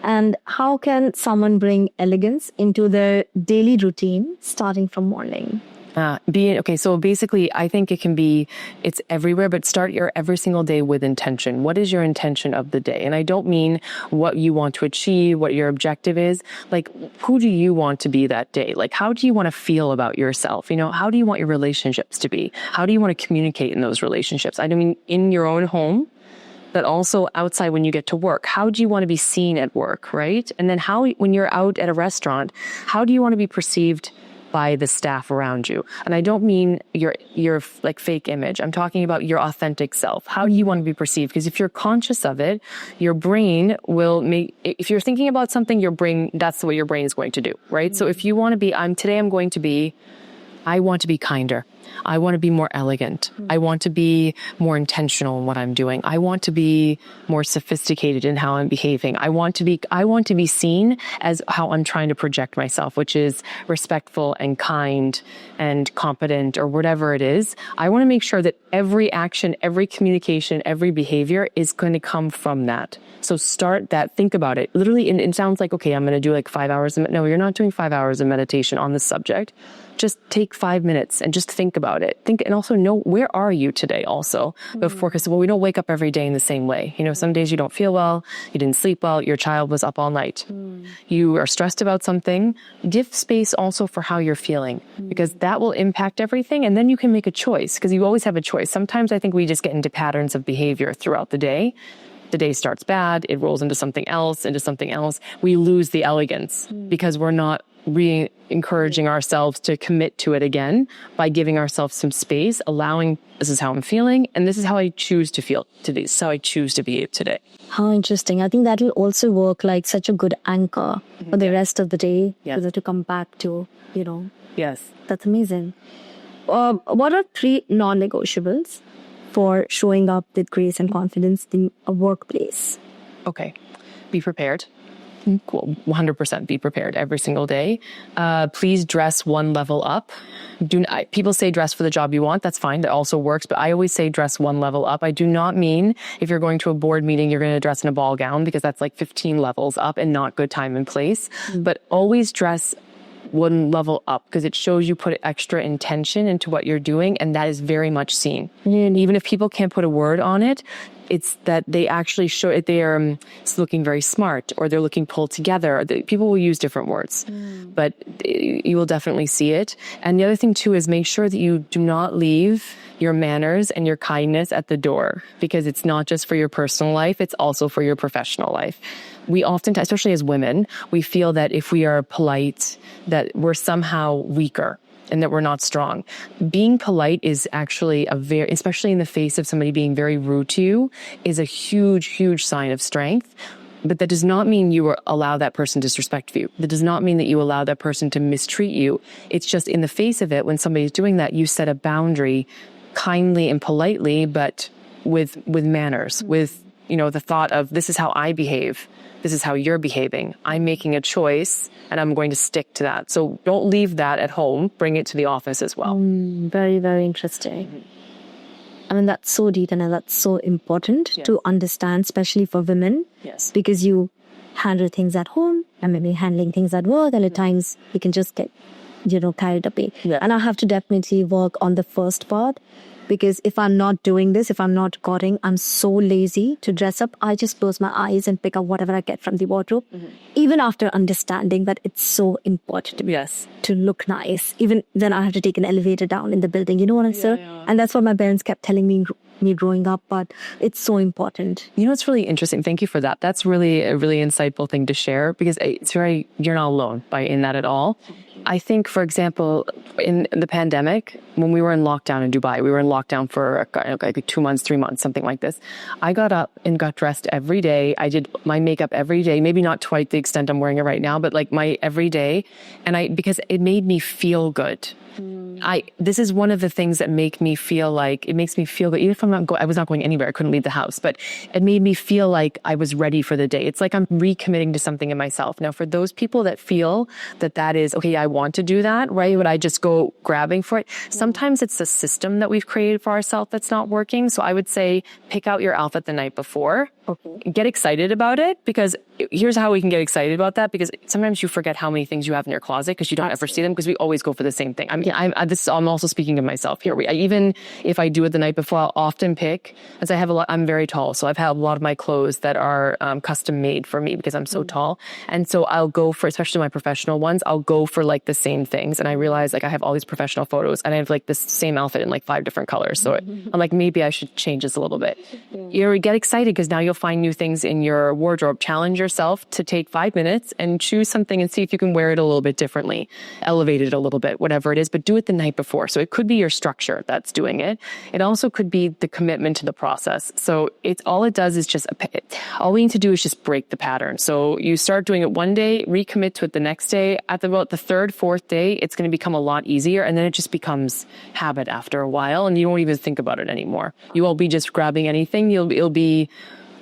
And how can someone bring elegance into their daily routine starting from morning? So basically, I think it's everywhere, but start your every single day with intention. What is your intention of the day? And I don't mean what you want to achieve, what your objective is. Like, who do you want to be that day? Like, how do you want to feel about yourself? How do you want your relationships to be? How do you want to communicate in those relationships? I mean, in your own home, but also outside when you get to work. How do you want to be seen at work, right? And then when you're out at a restaurant, how do you want to be perceived by the staff around you. And I don't mean your like fake image. I'm talking about your authentic self. How do you want to be perceived? Because if you're conscious of it, your brain will make, if you're thinking about something, your brain, that's what your brain is going to do, right? So if you want to be, I want to be kinder. I want to be more elegant. I want to be more intentional in what I'm doing. I want to be more sophisticated in how I'm behaving. I want to be seen as how I'm trying to project myself, which is respectful and kind and competent or whatever it is. I want to make sure that every action, every communication, every behavior is going to come from that. So start that, think about it. Literally, it sounds like, okay, I'm going to do like 5 hours. No, you're not doing 5 hours of meditation on this subject. Just take 5 minutes and just think about it. Think, and also know, where are you today also before, because we don't wake up every day in the same way. You know, some days you don't feel well, you didn't sleep well, your child was up all night. You are stressed about something. Give space also for how you're feeling, because that will impact everything. And then you can make a choice, because you always have a choice. Sometimes I think we just get into patterns of behavior throughout the day. The day starts bad, it rolls into something else. We lose the elegance because we're not encouraging ourselves to commit to it again by giving ourselves some space, allowing, this is how I'm feeling, and this is how I choose to feel today. This is how I choose to behave today. How interesting. I think that will also work like such a good anchor for the rest of the day, for them to come back to, you know. Yes. That's amazing. What are 3 non-negotiables for showing up with grace and confidence in a workplace? Okay. Be prepared. Cool. 100% be prepared every single day. Please dress one level up. People say dress for the job you want. That's fine. That also works. But I always say dress one level up. I do not mean if you're going to a board meeting, you're going to dress in a ball gown, because that's like 15 levels up and not good time and place. But always dress one level up, because it shows you put extra intention into what you're doing, and that is very much seen. And even if people can't put a word on it, it's that they actually show it. They are looking very smart, or they're looking pulled together. People will use different words, but you will definitely see it. And the other thing too is make sure that you do not leave your manners and your kindness at the door, because it's not just for your personal life, it's also for your professional life. We often, especially as women, we feel that if we are polite, that we're somehow weaker and that we're not strong. Being polite is actually especially in the face of somebody being very rude to you, is a huge, huge sign of strength. But that does not mean you allow that person to disrespect you. That does not mean that you allow that person to mistreat you. It's just in the face of it, when somebody's doing that, you set a boundary kindly and politely, but with manners, with, you know, the thought of, this is how I behave. This is how you're behaving. I'm making a choice and I'm going to stick to that. So don't leave that at home. Bring it to the office as well. Very, very interesting. I mean, that's so deep and that's so important to understand, especially for women. Yes. Because you handle things at home and maybe handling things at work, and at times you can just get, carried away. Yeah. And I have to definitely work on the first part. Because if I'm not doing this, if I'm not cutting, I'm so lazy to dress up. I just close my eyes and pick up whatever I get from the wardrobe. Even after understanding that it's so important to look nice. Even then I have to take an elevator down in the building. You know what I'm saying? Yeah. And that's what my parents kept telling me growing up. But it's so important. You know, it's really interesting. Thank you for that. That's really a really insightful thing to share, because you're not alone in that at all. I think, for example, in the pandemic, when we were in lockdown in Dubai, we were in lockdown for like 2 months, 3 months, something like this. I got up and got dressed every day. I did my makeup every day, maybe not quite the extent I'm wearing it right now, but like my every day. And because it made me feel good. This is one of the things that makes me feel good. Even if I was not going anywhere, I couldn't leave the house, but it made me feel like I was ready for the day. It's like I'm recommitting to something in myself. Now, for those people that feel that is, okay, I want to do that, right? Would I just go grabbing for it? Sometimes it's the system that we've created for ourselves that's not working. So I would say pick out your outfit the night before. Okay. Get excited about it, because here's how we can get excited about that, because sometimes you forget how many things you have in your closet because you don't ever see them, because we always go for the same thing. I mean, I'm also speaking of myself here. Even if I do it the night before, I'll often pick, as I'm very tall, so I've had a lot of my clothes that are custom made for me because I'm so tall. And so I'll go for, especially my professional ones, I'll go for like the same things. And I realize like I have all these professional photos and I have like this same outfit in like 5 different colors. So I'm like, maybe I should change this a little bit. You get excited because now you'll you'll find new things in your wardrobe. Challenge yourself to take 5 minutes and choose something and see if you can wear it a little bit differently, elevate it a little bit, whatever it is, but do it the night before. So it could be your structure that's doing it. It also could be the commitment to the process. So all it does is all we need to do is just break the pattern. So you start doing it one day, recommit to it the next day. At about the third, fourth day, it's going to become a lot easier. And then it just becomes habit after a while, and you won't even think about it anymore. You won't be just grabbing anything. It'll be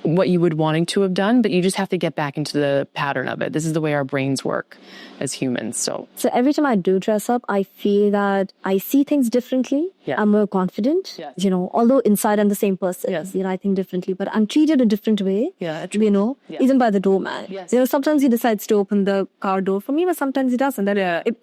what you would wanting to have done, but you just have to get back into the pattern of it. This is the way our brains work as humans. So every time I do dress up, I feel that I see things differently. Yeah. I'm more confident. Yes. You know, although inside I'm the same person. Yes. You know, I think differently, but I'm treated a different way. Yeah, you know, even by the doorman. Yes. You know, sometimes he decides to open the car door for me, but sometimes he doesn't. That it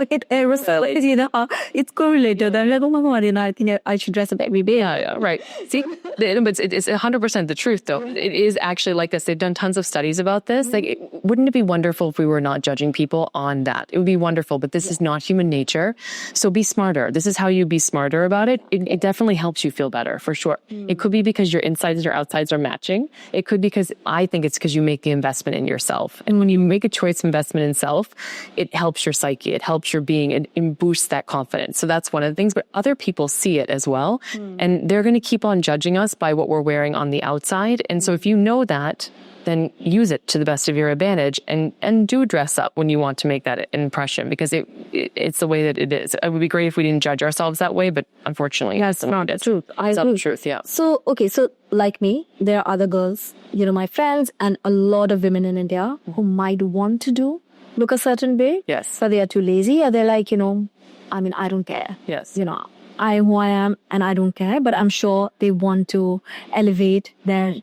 you know, it's correlated. I'm like, oh my God, you know, I think I should dress up every day. Yeah, right. See, but it's 100% the truth, though. It is actually like this. They've done tons of studies about this. Like, wouldn't it be wonderful if we were not judging people on that? It would be wonderful, but this is not human nature. So be smarter. This is how you be smarter about it. It definitely helps you feel better, for sure. It could be because your insides and your outsides are matching. It could be because I think it's because you make the investment in yourself. And when you make a choice investment in self, it helps your psyche. It helps your being. It boosts that confidence. So that's one of the things. But other people see it as well. And they're going to keep on judging us by what we're wearing on the outside. And so if you know that, then use it to the best of your advantage and do dress up when you want to make that impression, because it's the way that it is. It would be great if we didn't judge ourselves that way, but unfortunately, it's not the truth. It's not the truth, yeah. So, okay, so like me, there are other girls, you know, my friends and a lot of women in India who might want to look a certain way. Yes. But they are too lazy, or they're like, you know, I mean, I don't care. Yes. You know, I am who I am and I don't care, but I'm sure they want to elevate their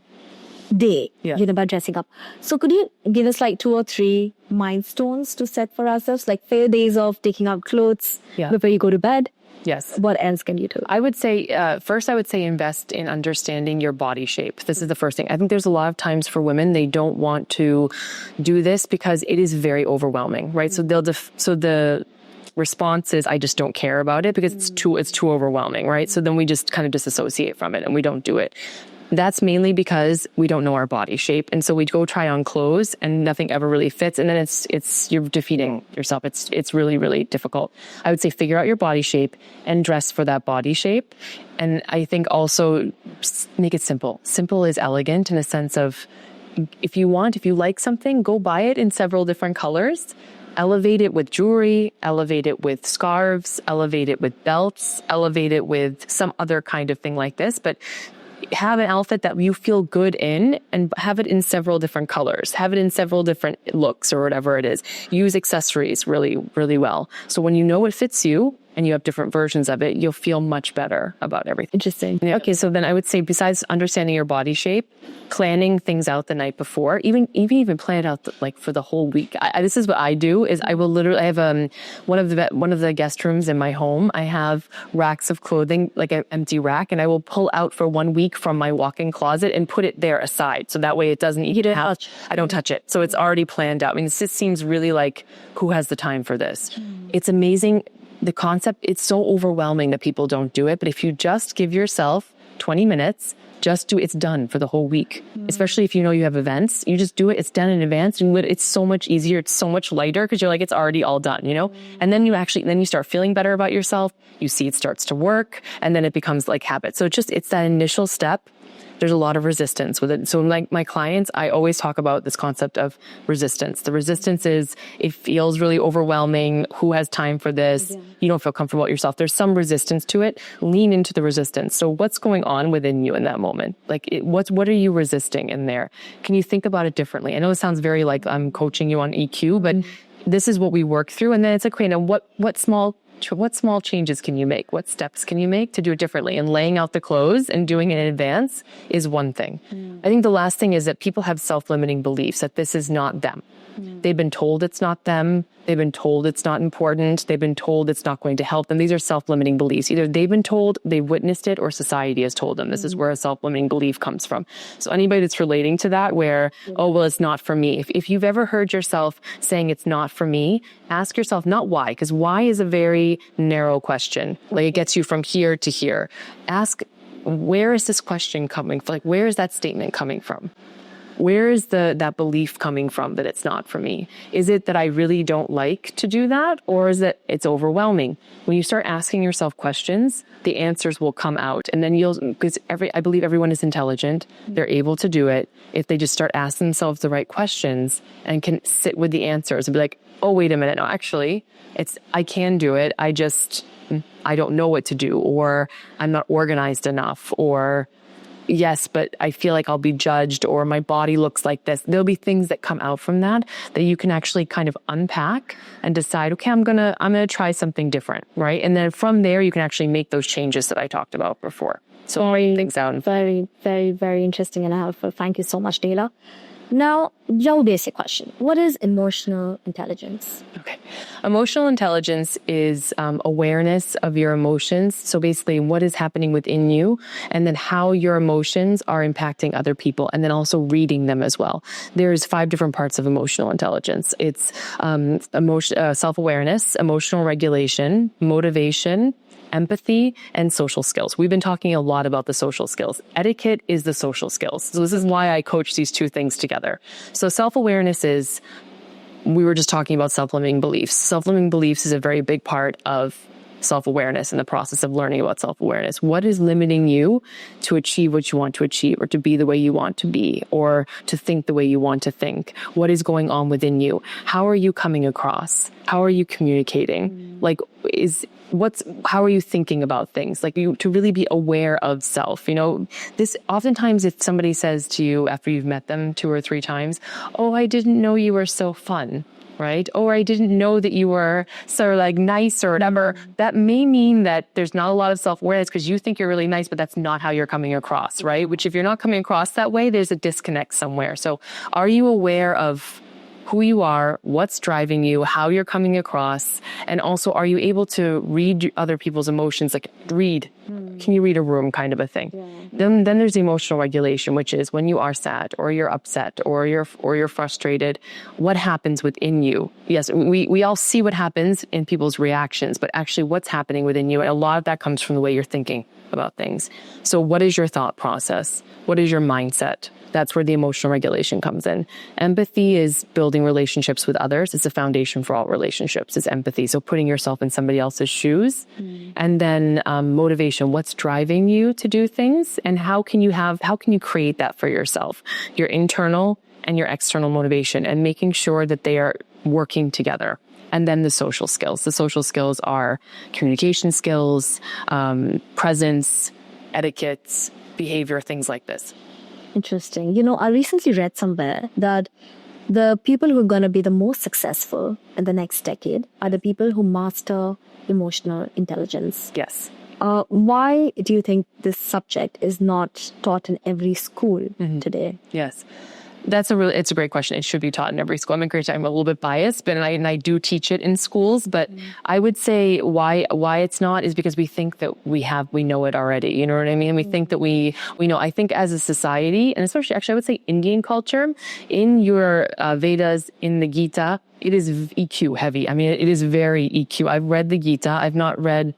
day, you know, by dressing up. So could you give us like 2 or 3 milestones to set for ourselves, like fair days of taking out clothes before you go to bed? Yes. What else can you do? I would say, first, I would say invest in understanding your body shape. This is the first thing. I think there's a lot of times for women, they don't want to do this because it is very overwhelming, right? So the response is, I just don't care about it because it's too overwhelming, right? So then we just kind of disassociate from it and we don't do it. That's mainly because we don't know our body shape. And so we go try on clothes and nothing ever really fits. And then you're defeating yourself. It's really, really difficult. I would say figure out your body shape and dress for that body shape. And I think also make it simple. Simple is elegant in a sense of, if you like something, go buy it in several different colors. Elevate it with jewelry, elevate it with scarves, elevate it with belts, elevate it with some other kind of thing like this. But have an outfit that you feel good in and have it in several different colors. Have it in several different looks or whatever it is. Use accessories really, really well. So when you know it fits you and you have different versions of it, you'll feel much better about everything. Interesting. Yeah. Okay, so then I would say, besides understanding your body shape, planning things out the night before, even plan it out like for the whole week. This is what I do. Is I will literally, I have one of the guest rooms in my home. I have racks of clothing, like an empty rack, and I will pull out for 1 week from my walk-in closet and put it there aside. So that way it doesn't. I don't touch it. So it's already planned out. I mean, this just seems really like, who has the time for this? It's amazing. The concept, it's so overwhelming that people don't do it. But if you just give yourself 20 minutes, just do it. It's done for the whole week. Especially if you know you have events, you just do it. It's done in advance. And it's so much easier. It's so much lighter because you're like, it's already all done, you know? And then you start feeling better about yourself. You see it starts to work, and then it becomes like habit. So it's that initial step. There's a lot of resistance with it. So like my clients, I always talk about this concept of resistance. The resistance is, it feels really overwhelming. Who has time for this? Yeah. You don't feel comfortable with yourself. There's some resistance to it. Lean into the resistance. So what's going on within you in that moment? Like what are you resisting in there? Can you think about it differently? I know it sounds very like I'm coaching you on EQ, but this is what we work through. And then it's like, okay, now what small changes can you make? What steps can you make to do it differently? And laying out the clothes and doing it in advance is one thing. I think the last thing is that people have self-limiting beliefs that this is not them. They've been told it's not them. They've been told it's not important. They've been told it's not going to help them. These are self-limiting beliefs. Either they've been told, they've witnessed it, or society has told them. This is where a self-limiting belief comes from. So anybody that's relating to that where, oh, well, it's not for me. If you've ever heard yourself saying it's not for me, ask yourself not why, because why is a very narrow question. Like it gets you from here to here. Ask, where is this question coming from? Like, where is that statement coming from? Where is that belief coming from that it's not for me? Is it that I really don't like to do that? Or is it it's overwhelming? When you start asking yourself questions, the answers will come out. And then because I believe everyone is intelligent. They're able to do it if they just start asking themselves the right questions and can sit with the answers and be like, oh, wait a minute. No, actually, I can do it. I don't know what to do, or I'm not organized enough, or yes, but I feel like I'll be judged, or my body looks like this. There'll be things that come out from that you can actually kind of unpack and decide, okay, I'm going to try something different, right? And then from there, you can actually make those changes that I talked about before. So things out. Very, very, very interesting and helpful. Thank you so much, Dela. Now, your basic question. What is emotional intelligence? Okay. Emotional intelligence is awareness of your emotions. So basically what is happening within you, and then how your emotions are impacting other people, and then also reading them as well. There's 5 different parts of emotional intelligence. It's self-awareness, emotional regulation, motivation, empathy, and social skills. We've been talking a lot about the social skills. Etiquette is the social skills. So this is why I coach these 2 things together. So self-awareness is, we were just talking about self-limiting beliefs. Self-limiting beliefs is a very big part of self-awareness and the process of learning about self-awareness. What is limiting you to achieve what you want to achieve, or to be the way you want to be, or to think the way you want to think? What is going on within you? How are you coming across? How are you communicating? Like, how are you thinking about things? Like, to really be aware of self. This oftentimes, if somebody says to you after you've met them 2 or 3 times, oh, I didn't know you were so fun. Right? Or I didn't know that you were so nice or whatever. That may mean that there's not a lot of self-awareness because you think you're really nice, but that's not how you're coming across, right? Which if you're not coming across that way, there's a disconnect somewhere. So are you aware of who you are, what's driving you, how you're coming across, and also are you able to read other people's emotions? Like can you read a room kind of a thing? Yeah. Then there's emotional regulation, which is when you are sad or you're upset or you're frustrated, what happens within you? Yes, we all see what happens in people's reactions, but actually what's happening within you, and a lot of that comes from the way you're thinking about things. So what is your thought process? What is your mindset? That's where the emotional regulation comes in. Empathy is building relationships with others. It's a foundation for all relationships, is empathy. So putting yourself in somebody else's shoes. And then motivation, what's driving you to do things, and how can you create that for yourself? Your internal and your external motivation, and making sure that they are working together. And then the social skills. The social skills are communication skills, presence, etiquette, behavior, things like this. Interesting. I recently read somewhere that the people who are going to be the most successful in the next decade are the people who master emotional intelligence. Yes. Why do you think this subject is not taught in every school today? Yes. It's a great question. It should be taught in every school. I'm a little bit biased, but I do teach it in schools, but I would say why it's not is because we think that we know it already. You know what I mean? We think that we know. I think as a society, and especially actually I would say Indian culture, in your Vedas, in the Gita, it is EQ heavy. I mean, it is very EQ. I've read the Gita. I've read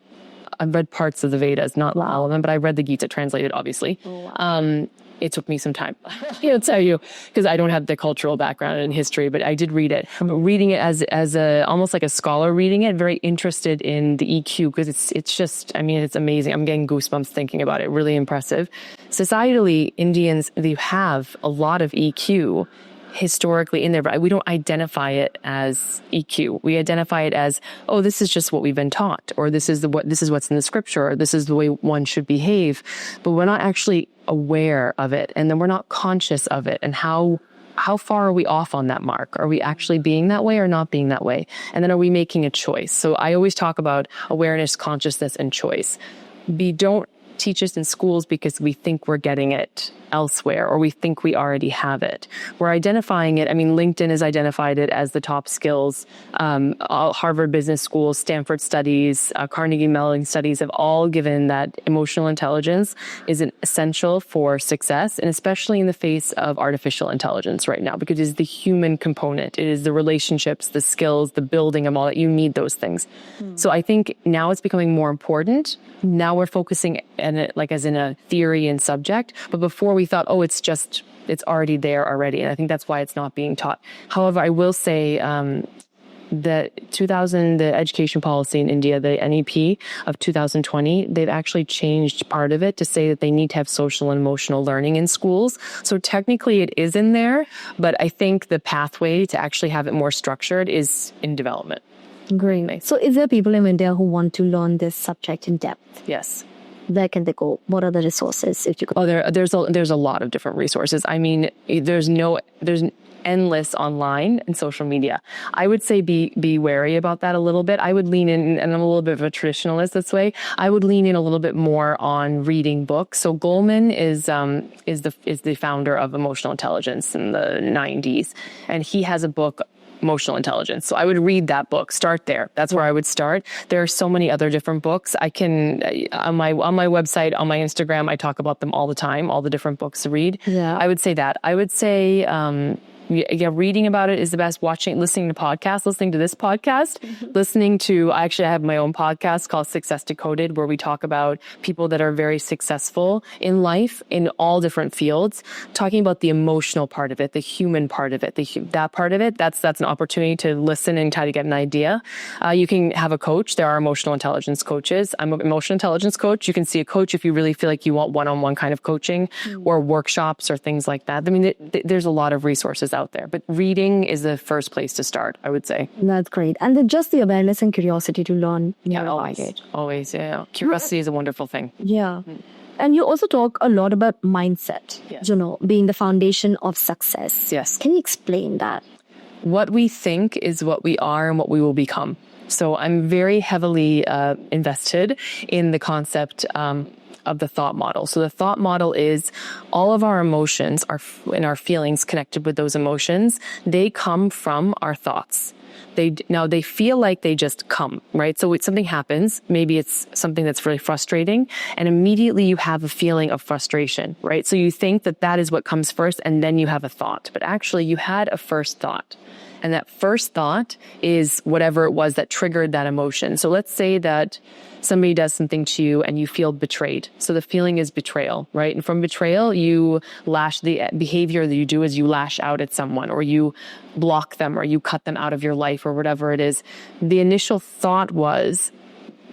parts of the Vedas, not all of them, but I read the Gita translated, obviously. Oh, wow. It took me some time, I'll tell you, because I don't have the cultural background and history, but I did read it. I'm reading it as almost like a scholar reading it, very interested in the EQ, because it's just, it's amazing. I'm getting goosebumps thinking about it. Really impressive. Societally, Indians, they have a lot of EQ historically in there, but we don't identify it as EQ. We identify it as, oh, this is just what we've been taught, or this is what's in the scripture, or this is the way one should behave. But we're not actually aware of it, and then we're not conscious of it. And how far are we off on that mark? Are we actually being that way or not being that way? And then are we making a choice? So I always talk about awareness, consciousness, and choice. We don't teach us in schools because we think we're getting it elsewhere, or we think we already have it. We're identifying it. LinkedIn has identified it as the top skills. Harvard Business School, Stanford studies, Carnegie Mellon studies have all given that emotional intelligence is an essential for success, and especially in the face of artificial intelligence right now, because it is the human component. It is the relationships, the skills, the building of all that. You need those things. So I think now it's becoming more important. Now we're focusing in it, like as in a theory and subject, but before we thought, oh, it's already there already. And I think that's why it's not being taught. However, I will say, the education policy in India, the NEP of 2020, they've actually changed part of it to say that they need to have social and emotional learning in schools. So technically it is in there, but I think the pathway to actually have it more structured is in development. Great. So is there people in India who want to learn this subject in depth? Yes. Where can they go? What are the resources? If you could? Oh, there's a lot of different resources. I mean, there's endless online and social media. I would say be wary about that a little bit. I would lean in, and I'm a little bit of a traditionalist this way. I would lean in a little bit more on reading books. So Goleman is the founder of emotional intelligence in the 90s, and he has a book, Emotional Intelligence. So I would read that book, start there. That's where I would start. There are so many other different books. I can, on my website, on my Instagram, I talk about them all the time, all the different books to read. Yeah. I would say that. I would say, reading about it is the best. Listening to this podcast, I have my own podcast called Success Decoded, where we talk about people that are very successful in life in all different fields, talking about the emotional part of it, the human part of it, that part of it. That's an opportunity to listen and try to get an idea. You can have a coach. There are emotional intelligence coaches. I'm an emotional intelligence coach. You can see a coach if you really feel like you want one-on-one kind of coaching or workshops or things like that. I mean, there's a lot of resources out there, but reading is the first place to start, I would say. That's great. And then just the awareness and curiosity to learn. Always. Yeah. Curiosity is a wonderful thing. Yeah. And you also talk a lot about mindset, being the foundation of success. Yes. Can you explain that? What we think is what we are and what we will become. So I'm very heavily invested in the concept of the thought model. So the thought model is all of our emotions and our feelings connected with those emotions. They come from our thoughts. They feel like they just come, right? So something happens, maybe it's something that's really frustrating, and immediately you have a feeling of frustration, right? So you think that is what comes first, and then you have a thought. But actually you had a first thought. And that first thought is whatever it was that triggered that emotion. So let's say that somebody does something to you and you feel betrayed. So the feeling is betrayal, right? And from betrayal, the behavior that you do is you lash out at someone, or you block them, or you cut them out of your life, or whatever it is. The initial thought was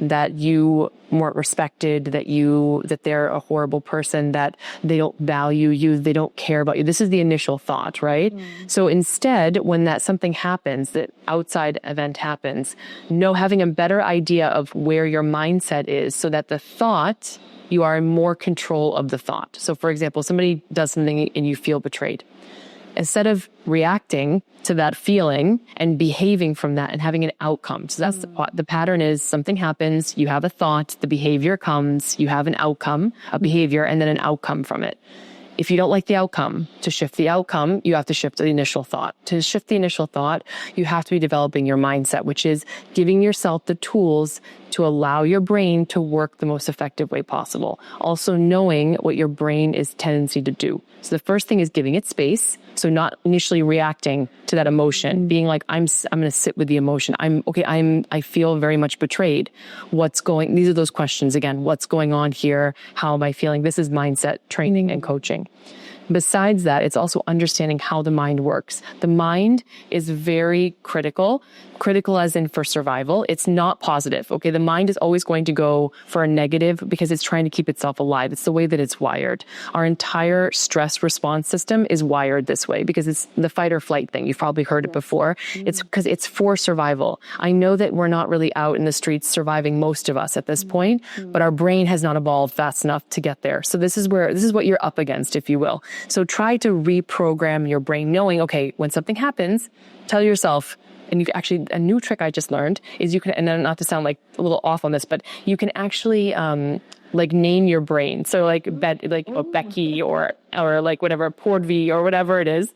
that you weren't respected, that they're a horrible person, that they don't value you, they don't care about you. This is the initial thought, right? So instead, when something happens, that outside event happens, having a better idea of where your mindset is, so that the thought, you are in more control of the thought. So for example, somebody does something and you feel betrayed. Instead of reacting to that feeling and behaving from that and having an outcome. So that's the pattern is something happens, you have a thought, the behavior comes, you have an outcome, a behavior, and then an outcome from it. If you don't like the outcome, to shift the outcome, you have to shift the initial thought. To shift the initial thought, you have to be developing your mindset, which is giving yourself the tools to allow your brain to work the most effective way possible. Also knowing what your brain is tendency to do. So the first thing is giving it space. So not initially reacting to that emotion, being like, I'm going to sit with the emotion. I feel very much betrayed. These are those questions again. What's going on here? How am I feeling? This is mindset training and coaching. Besides that, it's also understanding how the mind works. The mind is very critical as in for survival. It's not positive. Okay. The mind is always going to go for a negative because it's trying to keep itself alive. It's the way that it's wired. Our entire stress response system is wired this way because it's the fight or flight thing. You've probably heard it before. It's because it's for survival. I know that we're not really out in the streets surviving, most of us at this point, but our brain has not evolved fast enough to get there. So this is what you're up against, if you will. So try to reprogram your brain knowing, okay, when something happens, tell yourself, and you actually, a new trick I just learned is you can, and then not to sound like a little off on this, but you can actually, name your brain. So Becky or like whatever, Pordvi or whatever it is.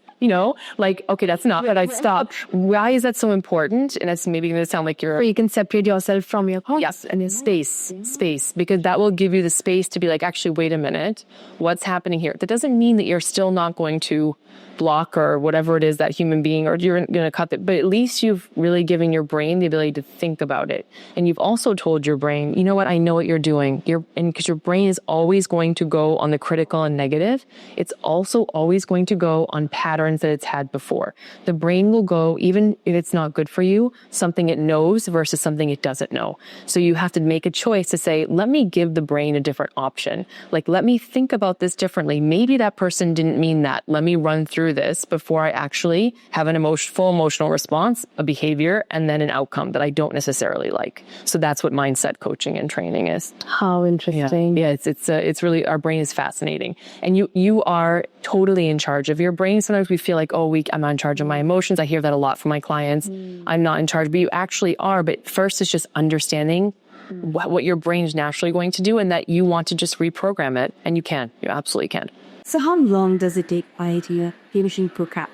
like, okay, that's enough, but I'd stop. Why is that so important? And it's maybe going to sound like Or you can separate yourself from your thoughts. Yes, and space, because that will give you the space to be like, actually, wait a minute, what's happening here? That doesn't mean that you're still not going to block or whatever it is, that human being, or you're going to cut it, but at least you've really given your brain the ability to think about it. And you've also told your brain, you know what, I know what you're doing. And because your brain is always going to go on the critical and negative, it's also always going to go on patterns that it's had before. The brain will go, even if it's not good for you, something it knows versus something it doesn't know. So you have to make a choice to say, let me give the brain a different option. Like, let me think about this differently. Maybe that person didn't mean that. Let me run through this before I actually have an full emotional response, a behavior, and then an outcome that I don't necessarily like. So that's what mindset coaching and training is. How interesting. Yeah, it's really, our brain is fascinating. And you are totally in charge of your brain. Sometimes we feel like, I'm not in charge of my emotions. I hear that a lot from my clients. I'm not in charge, but you actually are. But first it's just understanding what your brain is naturally going to do, and that you want to just reprogram it. And you absolutely can. So how long does it take by the finishing program?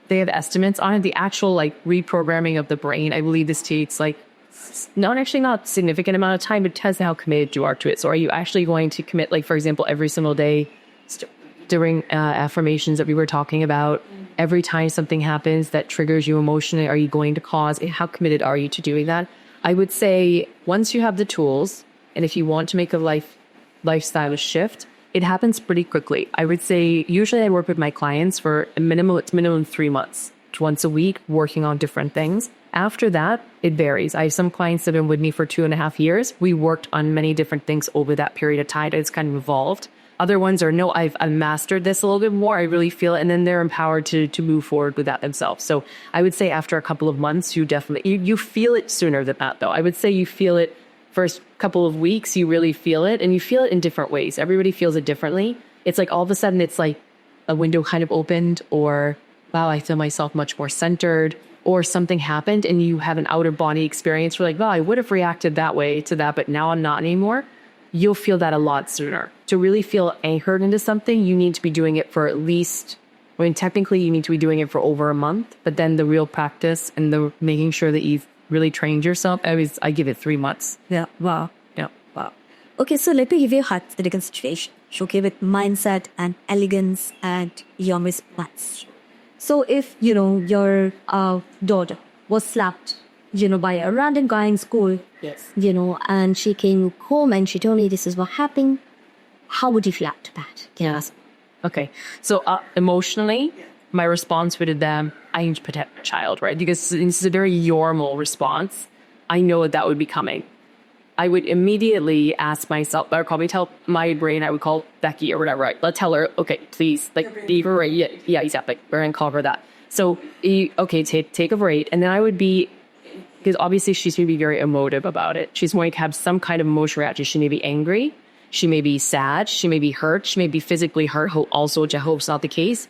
They have estimates on it. The actual reprogramming of the brain, I believe this takes not significant amount of time, but it tells how committed you are to it. So are you actually going to commit, for example, every single day during affirmations that we were talking about, every time something happens that triggers you emotionally, are you going to cause, how committed are you to doing that? I would say once you have the tools, and if you want to make a lifestyle shift, it happens pretty quickly. I would say usually I work with my clients for minimum 3 months, once a week, working on different things. After that, it varies. I have some clients that have been with me for 2.5 years. We worked on many different things over that period of time. It's kind of evolved. Other ones are, no, I've mastered this a little bit more. I really feel it. And then they're empowered to move forward with that themselves. So I would say after a couple of months, you definitely, you feel it sooner than that though. I would say you feel it first couple of weeks, you really feel it, and you feel it in different ways. Everybody feels it differently. It's like all of a sudden it's like a window kind of opened, or wow, I feel myself much more centered, or something happened and you have an outer body experience where wow, I would have reacted that way to that, but now I'm not anymore. You'll feel that a lot sooner. To really feel anchored into something, you need to be doing it for at least, technically you need to be doing it for over a month, but then the real practice and the making sure that you've really trained yourself, I give it 3 months. Yeah. Wow. Yeah. Wow. Okay, so let me give you a hypothetical situation. Okay, with mindset and elegance and your response. So if, your daughter was slapped, by a random guy in school, yes, and she came home and she told me this is what happened, how would you react to that? Yes. Okay. So emotionally, my response would have them, I need to protect the child, right? Because this is a very normal response. I know that would be coming. I would immediately ask myself, or probably tell my brain, I would call Becky or whatever, right? Let's tell her, okay, please, leave her, right? Yeah, exactly. We're going to call her that. So, okay, take a break. And then I would be, because obviously she's going to be very emotive about it. She's going to have some kind of emotional reaction. She may be angry. She may be sad. She may be hurt. She may be physically hurt. Also, which I hope is not the case.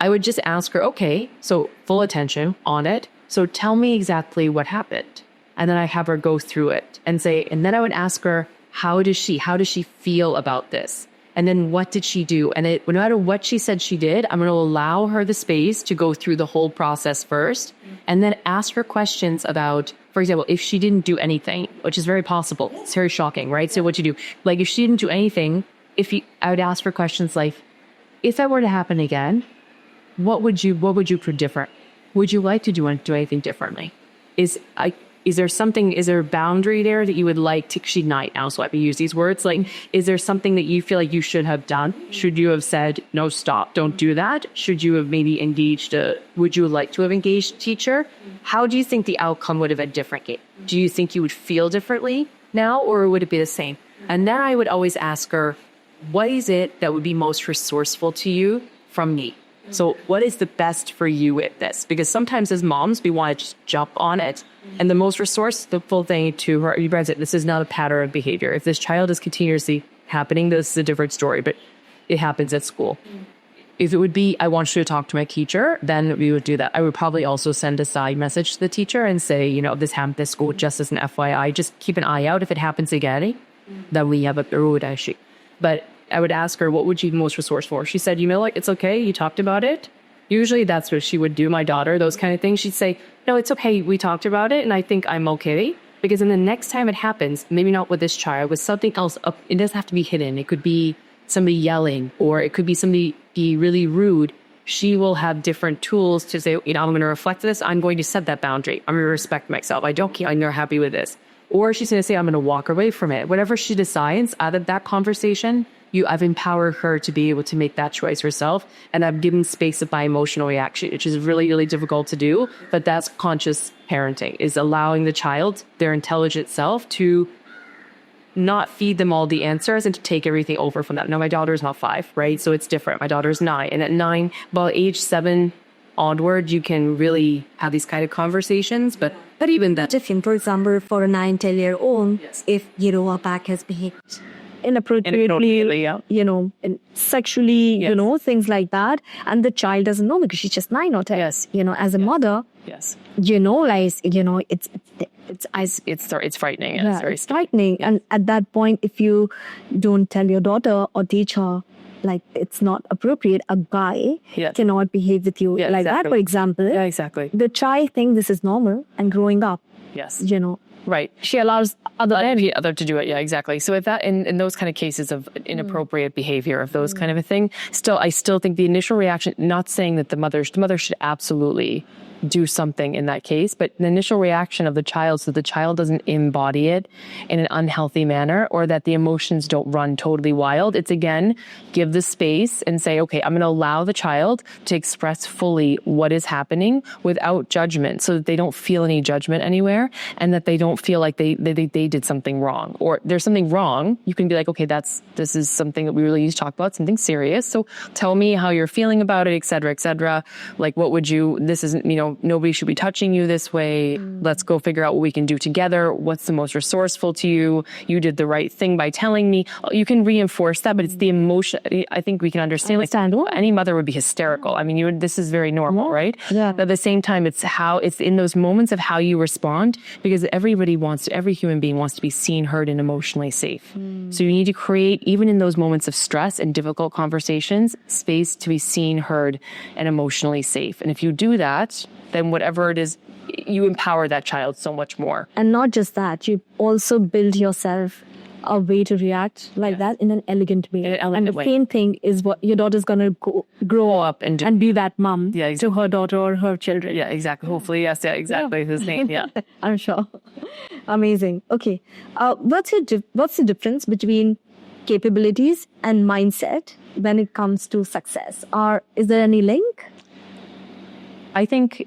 I would just ask her, okay, so full attention on it. So tell me exactly what happened. And then I have her go through it and then I would ask her, how does she feel about this? And then what did she do? And no matter what she said she did, I'm going to allow her the space to go through the whole process first, and then ask her questions about, for example, if she didn't do anything, which is very possible. It's very shocking, right? So what you do, if she didn't do anything, I would ask her questions like, if that were to happen again, what would you do different? Would you like to do anything differently? Is there a boundary there that you would like to, she might now, so I use these words, is there something that you feel like you should have done? Should you have said, no, stop, don't do that? Should you have maybe would you like to have engaged a teacher? How do you think the outcome would have been different? Do you think you would feel differently now, or would it be the same? And then I would always ask her, what is it that would be most resourceful to you from me? So what is the best for you with this? Because sometimes as moms, we want to just jump on it. And the most resourceful thing to her, this is not a pattern of behavior. If this child is continuously happening, this is a different story, but it happens at school. If it would be, I want you to talk to my teacher, then we would do that. I would probably also send a side message to the teacher and say, this happened at school, just as an FYI, just keep an eye out. If it happens again, then we have a road issue. But I would ask her, what would you be most resourceful for? She said, like, it's okay. You talked about it. Usually that's what she would do, my daughter, those kind of things. She'd say, no, it's okay. We talked about it and I think I'm okay. Because then the next time it happens, maybe not with this child, with something else, it doesn't have to be hidden. It could be somebody yelling, or it could be somebody be really rude. She will have different tools to say, I'm going to reflect this. I'm going to set that boundary. I'm going to respect myself. I'm not happy with this. Or she's going to say, I'm going to walk away from it. Whatever she decides out of that conversation, I've empowered her to be able to make that choice herself. And I've given space of my emotional reaction, which is really, really difficult to do. But that's conscious parenting, is allowing the child, their intelligent self, to not feed them all the answers and to take everything over from that. Now, my daughter's not 5, right? So it's different. My daughter's 9. And at 9, about age 7 onward, you can really have these kind of conversations. But even that. Different, for example, for a 9-10-year-old, if, a back has behaved inappropriately, and sexually, things like that. And the child doesn't know because she's just 9 or 10. Yes. As a mother, yes, it's frightening. Yeah, it's frightening. Yeah. And at that point, if you don't tell your daughter or teach her, like, it's not appropriate, a guy cannot behave with you like that, for example. Yeah, exactly. The child thinks this is normal, and growing up, right, she allows other to do it. Yeah, exactly. So if that, in those kind of cases of inappropriate behavior, of those kind of a thing, I still think the initial reaction, not saying that the mother should absolutely do something in that case, but the initial reaction of the child, so the child doesn't embody it in an unhealthy manner, or that the emotions don't run totally wild. It's, again, give the space and say, okay, I'm going to allow the child to express fully what is happening without judgment, so that they don't feel any judgment anywhere, and that they don't feel like they did something wrong, or there's something wrong. You can be like, okay, this is something that we really need to talk about, something serious. So tell me how you're feeling about it, et cetera, et cetera. Like, what would this isn't, nobody should be touching you this way. Let's go figure out what we can do together. What's the most resourceful to you? You did the right thing by telling me. You can reinforce that, but it's the emotion. I think we can understand. Any mother would be hysterical. I mean, this is very normal, right? Yeah. But at the same time, it's in those moments of how you respond, because every human being wants to be seen, heard, and emotionally safe. So you need to create, even in those moments of stress and difficult conversations, space to be seen, heard, and emotionally safe. And if you do that, then whatever it is, you empower that child so much more. And not just that, you also build yourself a way to react like that in an elegant way. And the same thing is what your daughter's going to grow up and be that mom to her daughter or her children. Yeah, exactly. Hopefully, yes. Yeah, exactly. His name. Yeah. I'm sure. Amazing. Okay. What's the difference between capabilities and mindset when it comes to success? Or is there any link? I think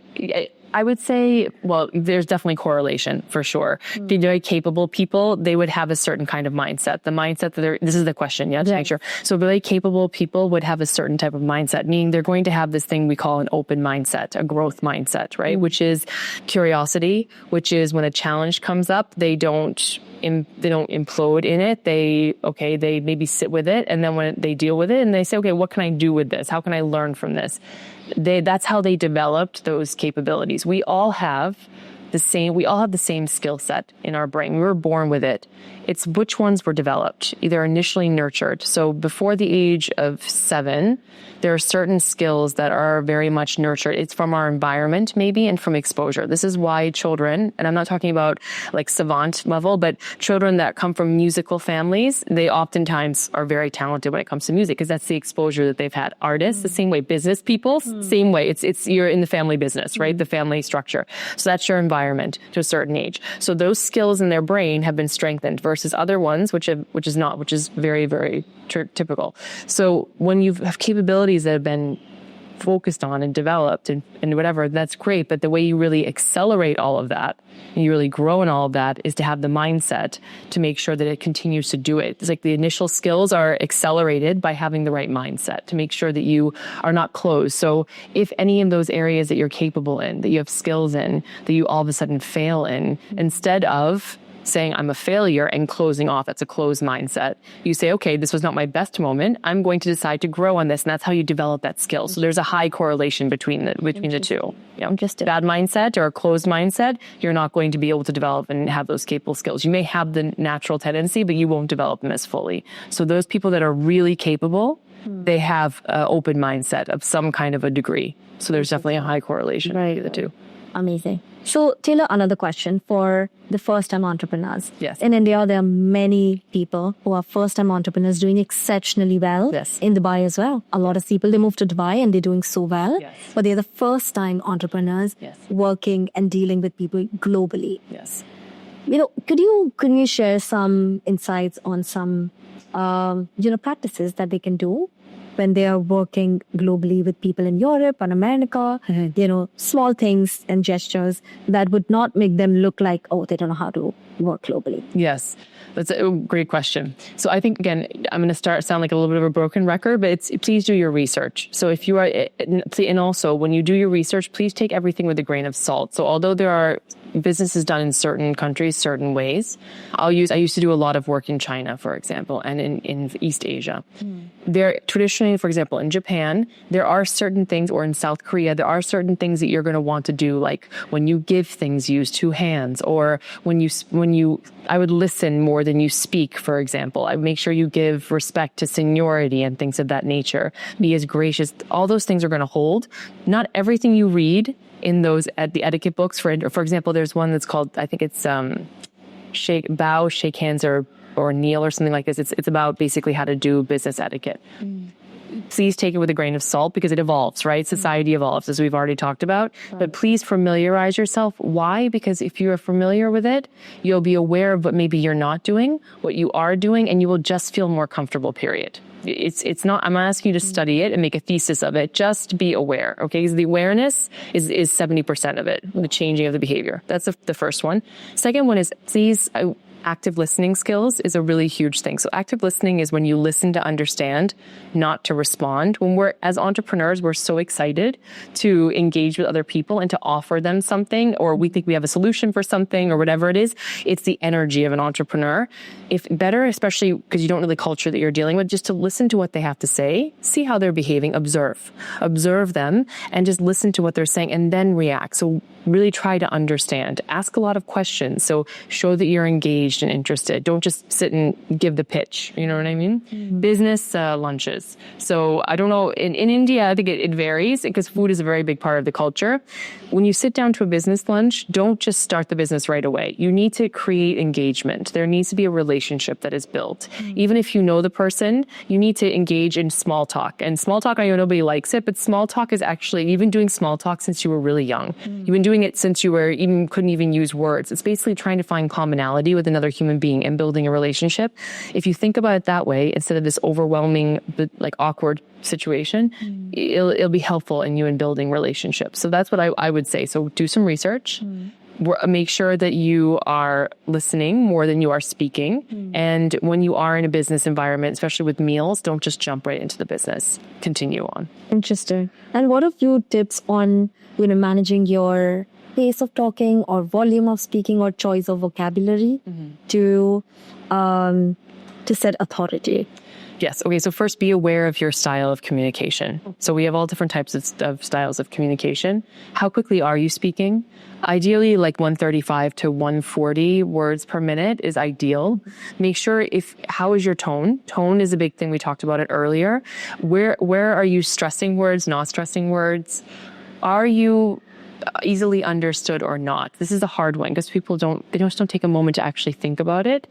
I would say, well, there's definitely correlation for sure. The very capable people, they would have a certain kind of mindset. The mindset that this is the question, to make sure. So very capable people would have a certain type of mindset, meaning they're going to have this thing we call an open mindset, a growth mindset, right? Which is curiosity, which is when a challenge comes up, they don't implode in it. They maybe sit with it. And then when they deal with it and they say, okay, what can I do with this? How can I learn from this? That's how they developed those capabilities. We all have the same skill set in our brain. We were born with it. It's which ones were developed, either initially nurtured. So before the age of 7, there are certain skills that are very much nurtured. It's from our environment, maybe, and from exposure. This is why children, and I'm not talking about like savant level, but children that come from musical families, they oftentimes are very talented when it comes to music, because that's the exposure that they've had. Artists, the same way. Business people, same way. It's you're in the family business, right? The family structure. So that's your environment to a certain age. So those skills in their brain have been strengthened versus other ones, which is very, very typical. So when you have capabilities that have been focused on and developed and whatever, that's great. But the way you really accelerate all of that and you really grow in all of that is to have the mindset to make sure that it continues to do it. It's like the initial skills are accelerated by having the right mindset to make sure that you are not closed. So if any of those areas that you're capable in, that you have skills in, that you all of a sudden fail in, instead of saying I'm a failure and closing off. That's a closed mindset. You say, okay, this was not my best moment. I'm going to decide to grow on this. And that's how you develop that skill. So there's a high correlation between the two. Yeah. Interesting. Bad mindset or a closed mindset, you're not going to be able to develop and have those capable skills. You may have the natural tendency, but you won't develop them as fully. So those people that are really capable, they have an open mindset of some kind of a degree. So there's definitely a high correlation between the two. Amazing. So, Taylor, another question for the first-time entrepreneurs. Yes. In India, there are many people who are first-time entrepreneurs doing exceptionally well. Yes. In Dubai as well. A lot of people, they move to Dubai and they're doing so well. Yes. But they're the first-time entrepreneurs working and dealing with people globally. Yes. Could you share some insights on some, practices that they can do when they are working globally with people in Europe and America, small things and gestures that would not make them look like, oh, they don't know how to work globally? Yes, that's a great question. So I think, again, I'm going to sound like a little bit of a broken record, but please do your research. So if you are, and also when you do your research, please take everything with a grain of salt. So although there are businesses done in certain countries, certain ways, I used to do a lot of work in China, for example, and in East Asia. There traditionally, for example, in Japan, there are certain things, or in South Korea, there are certain things that you're going to want to do, like when you give things, use two hands, or I would listen more than you speak, for example. I make sure you give respect to seniority and things of that nature. Be as gracious. All those things are going to hold. Not everything you read in those at the etiquette books, for example, there's one that's called, I think it's bow, shake hands, or kneel, or something like this. It's about basically how to do business etiquette. Please take it with a grain of salt because it evolves, right? Society evolves, as we've already talked about. Right. But please familiarize yourself. Why? Because if you are familiar with it, you'll be aware of what maybe you're not doing, what you are doing, and you will just feel more comfortable, period. It's not, I'm not asking you to study it and make a thesis of it. Just be aware, okay? Because the awareness is 70% of it, the changing of the behavior. That's the first one. Second one is active listening skills is a really huge thing. So active listening is when you listen to understand, not to respond. When as entrepreneurs, we're so excited to engage with other people and to offer them something, or we think we have a solution for something or whatever it is. It's the energy of an entrepreneur. If better, especially because you don't know the culture that you're dealing with, just to listen to what they have to say, see how they're behaving, observe them, and just listen to what they're saying and then react. So really try to understand. Ask a lot of questions. So show that you're engaged and interested. Don't just sit and give the pitch. You know what I mean? Business lunches. So I don't know. In India, I think it varies because food is a very big part of the culture. When you sit down to a business lunch, don't just start the business right away. You need to create engagement. There needs to be a relationship that is built. Even if you know the person, you need to engage in small talk. And small talk, I know nobody likes it, but small talk is actually, you've been doing small talk since you were really young. You've been doing it since you couldn't even use words. It's basically trying to find commonality with another human being and building a relationship. If you think about it that way, instead of this overwhelming, like awkward situation, it'll be helpful in you in building relationships. So that's what I would say. So do some research. Make sure that you are listening more than you are speaking. And when you are in a business environment, especially with meals, don't just jump right into the business. Continue on. Interesting. And what are a few tips on managing your pace of talking or volume of speaking or choice of vocabulary to set authority? Yes. Okay. So first, be aware of your style of communication. So we have all different types of styles of communication. How quickly are you speaking? Ideally, like 135 to 140 words per minute is ideal. Make sure how is your tone? Tone is a big thing. We talked about it earlier. Where are you stressing words, not stressing words? Are you easily understood or not? This is a hard one because people don't take a moment to actually think about it.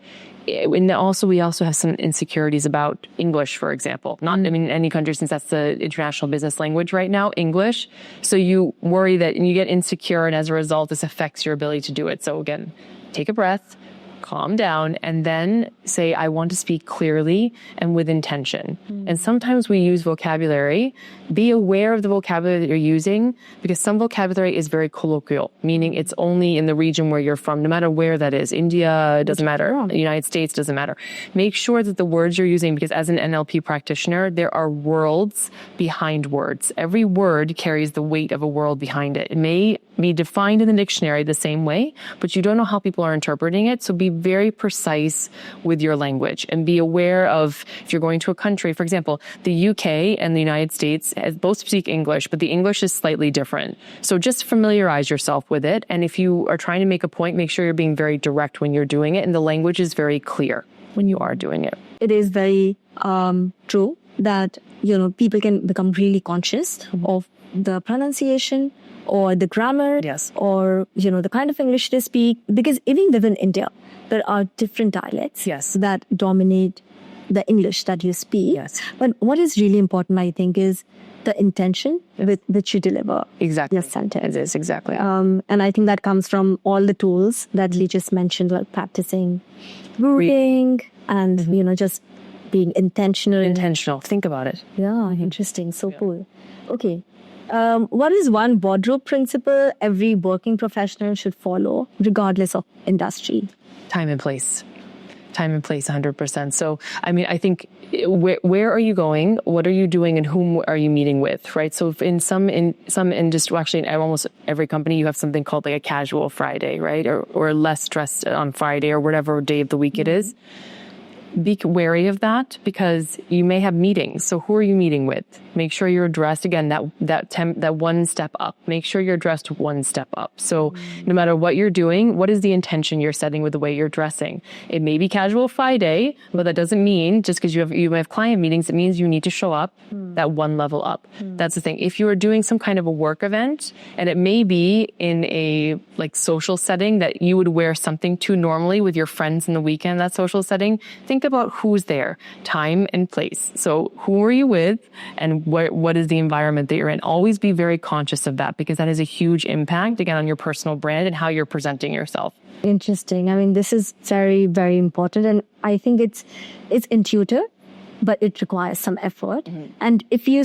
And also, we also have some insecurities about English, for example. Not, in any country, since that's the international business language right now, English. So you worry that, and you get insecure, and as a result, this affects your ability to do it. So again, take a breath, calm down, and then say, I want to speak clearly and with intention. And sometimes we use vocabulary. Be aware of the vocabulary that you're using, because some vocabulary is very colloquial, meaning it's only in the region where you're from, no matter where that is. India, it doesn't matter. The United States doesn't matter. Make sure that the words you're using, because as an NLP practitioner, there are worlds behind words. Every word carries the weight of a world behind it. It may be defined in the dictionary the same way, but you don't know how people are interpreting it. So be very precise with your language and be aware of if you're going to a country, for example, the UK and the United States both speak English, but the English is slightly different. So just familiarize yourself with it. And if you are trying to make a point, make sure you're being very direct when you're doing it and the language is very clear when you are doing it. It is very true that, people can become really conscious of the pronunciation or the grammar, Yes. or, the kind of English they speak. Because even within India, there are different dialects Yes. that dominate the English that you speak. Yes. But what is really important, I think, is the intention with which you deliver Exactly. your sentence. It is, exactly. And I think that comes from all the tools that Lee just mentioned, like practicing reading and, just being intentional. Intentional. Think about it. Yeah, interesting. So cool. Okay. What is one wardrobe principle every working professional should follow, regardless of industry? Time and place. Time and place, 100%. So, I think where are you going? What are you doing? And whom are you meeting with? Right. So, if in some industry, actually, in almost every company, you have something called like a casual Friday, right, or less dressed on Friday or whatever day of the week it is. Be wary of that because you may have meetings. So who are you meeting with? Make sure you're dressed again, that one step up. Make sure you're dressed one step up. So no matter what you're doing, what is the intention you're setting with the way you're dressing? It may be casual Friday, but that doesn't mean just because you may have client meetings, it means you need to show up that one level up. That's the thing. If you are doing some kind of a work event and it may be in a like social setting that you would wear something to normally with your friends in the weekend, that social setting, think about who's there, time and place. So who are you with and what is the environment that you're in? Always be very conscious of that because that has a huge impact, again, on your personal brand and how you're presenting yourself. Interesting. This is very, very important. And I think it's intuitive, but it requires some effort. And if you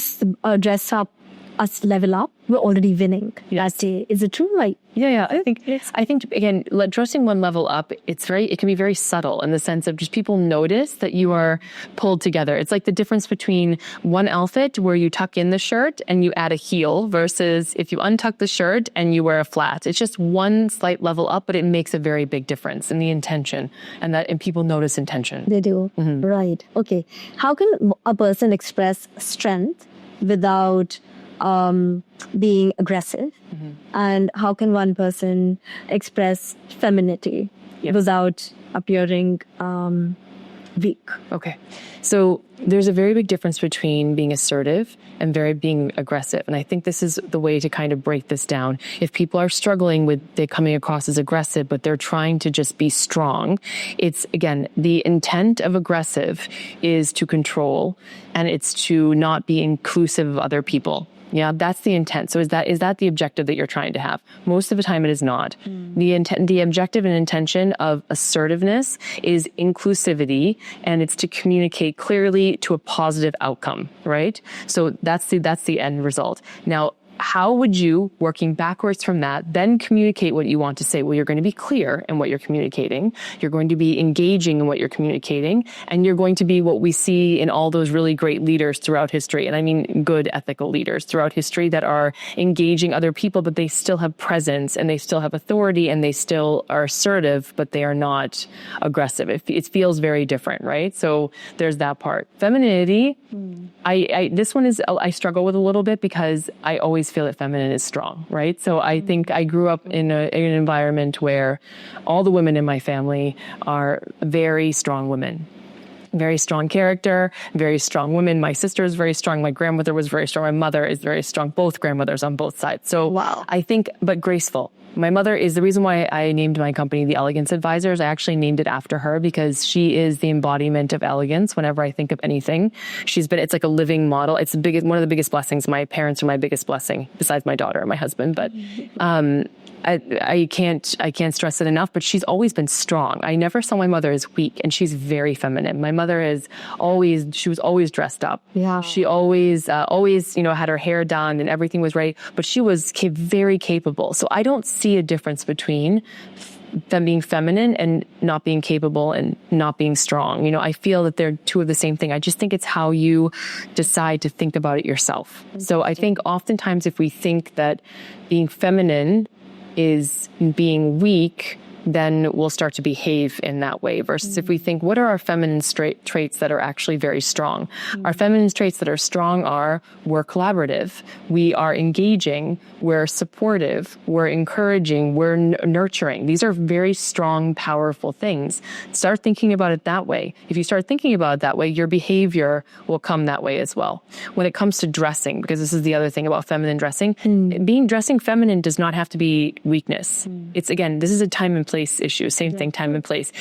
dress up, us level up, we're already winning that day. Is it true? Like, Yeah. I think again, dressing one level up, it can be very subtle in the sense of just people notice that you are pulled together. It's like the difference between one outfit where you tuck in the shirt and you add a heel versus if you untuck the shirt and you wear a flat. It's just one slight level up, but it makes a very big difference in the intention and people notice intention. they do. Right. Okay. How can a person express strength without being aggressive? And how can one person express femininity without appearing weak? Okay. So there's a very big difference between being assertive and being aggressive. And I think this is the way to kind of break this down. If people are struggling with they coming across as aggressive, but they're trying to just be strong, it's, again, the intent of aggressive is to control and it's to not be inclusive of other people. Yeah, that's the intent. So is that the objective that you're trying to have? Most of the time it is not. The objective and intention of assertiveness is inclusivity and it's to communicate clearly to a positive outcome, right? So that's the end result. Now, how would you, working backwards from that, then communicate what you want to say? Well, you're going to be clear in what you're communicating. You're going to be engaging in what you're communicating. And you're going to be what we see in all those really great leaders throughout history. And I mean good ethical leaders throughout history that are engaging other people, but they still have presence and they still have authority and they still are assertive, but they are not aggressive. It feels very different, right? So there's that part. Femininity, this one is, I struggle with a little bit because I always feel that feminine is strong, right? So I think I grew up in an environment where all the women in my family are very strong women. Very strong character, very strong women. My sister is very strong. My grandmother was very strong. My mother is very strong. Both grandmothers on both sides. So wow. I think, but graceful. My mother is the reason why I named my company the Elegance Advisors. I actually named it after her because she is the embodiment of elegance. Whenever I think of anything, it's like a living model. It's one of the biggest blessings. My parents are my biggest blessing besides my daughter and my husband. But, I can't stress it enough, but she's always been strong. I never saw my mother as weak and she's very feminine. My mother she was always dressed up. Yeah. She always, had her hair done and everything was right, but she was very capable. So I don't see a difference between them being feminine and not being capable and not being strong. I feel that they're two of the same thing. I just think it's how you decide to think about it yourself. So I think oftentimes if we think that being feminine is being weak, then we'll start to behave in that way. Versus if we think, what are our feminine traits that are actually very strong? Our feminine traits that are strong are, we're collaborative, we are engaging, we're supportive, we're encouraging, we're nurturing. These are very strong, powerful things. Start thinking about it that way. If you start thinking about it that way, your behavior will come that way as well. When it comes to dressing, because this is the other thing about feminine dressing, dressing feminine does not have to be weakness. It's, again, this is a time and place issue. Same thing, time and place.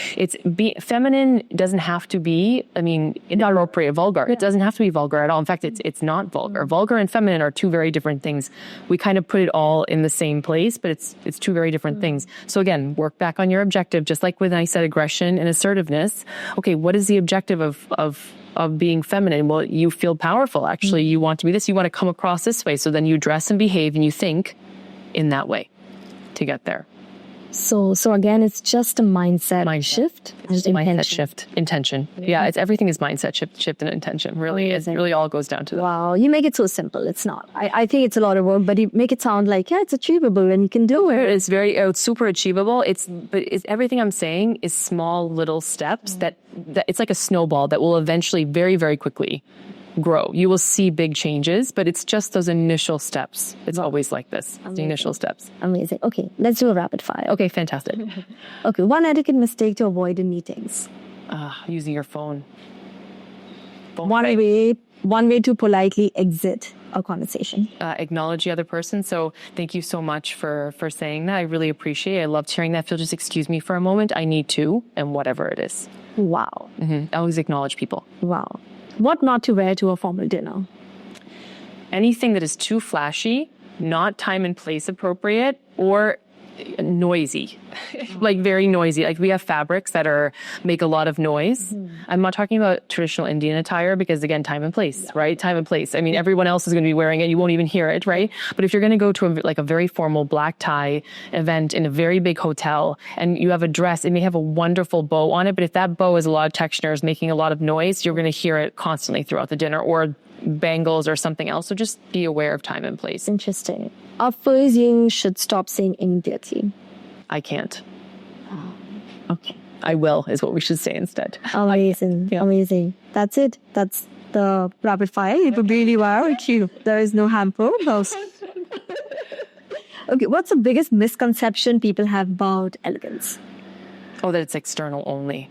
Feminine doesn't have to be, inappropriate, vulgar. It doesn't have to be vulgar at all. In fact, it's not vulgar. Vulgar and feminine are two very different things. We kind of put it all in the same place, but it's two very different things. So again, work back on your objective, just like when I said aggression and assertiveness. Okay, what is the objective of being feminine? Well, you feel powerful. Actually, you want to be this. You want to come across this way. So then you dress and behave and you think in that way to get there. So again, it's just a mindset shift. Mindset shift, intention. Yeah, everything is mindset shift and intention. Really, it really all goes down to that. Wow, you make it so simple. It's not. I think it's a lot of work, but you make it sound like, it's achievable and you can do it. It's super achievable. But everything I'm saying is small little steps that it's like a snowball that will eventually very, very quickly grow. You will see big changes, but it's just those initial steps. It's always like this. It's the initial steps. Amazing. Okay, let's do a rapid fire. Okay, fantastic. Okay, one etiquette mistake to avoid in meetings. Using your phone. One way to politely exit a conversation. Acknowledge the other person. So thank you so much for saying that. I really appreciate it. I loved hearing that. If you'll just excuse me for a moment, I need to, and whatever it is. Wow. Always acknowledge people. Wow. What not to wear to a formal dinner? Anything that is too flashy, not time and place appropriate, or noisy, like very noisy. Like we have fabrics that make a lot of noise. I'm not talking about traditional Indian attire because again, time and place, right? Time and place. Everyone else is going to be wearing it. You won't even hear it, right? But if you're going to go to a very formal black tie event in a very big hotel and you have a dress, it may have a wonderful bow on it. But if that bow has a lot of texture, is making a lot of noise, you're going to hear it constantly throughout the dinner, or bangles or something else. So just be aware of time and place. Interesting. First, you should stop saying immediately. I can't. Okay. I will is what we should say instead. Amazing. Yeah. Amazing. That's it. That's the rapid fire. It would really wow. There is no hamper. Okay. What's the biggest misconception people have about elegance? That it's external only.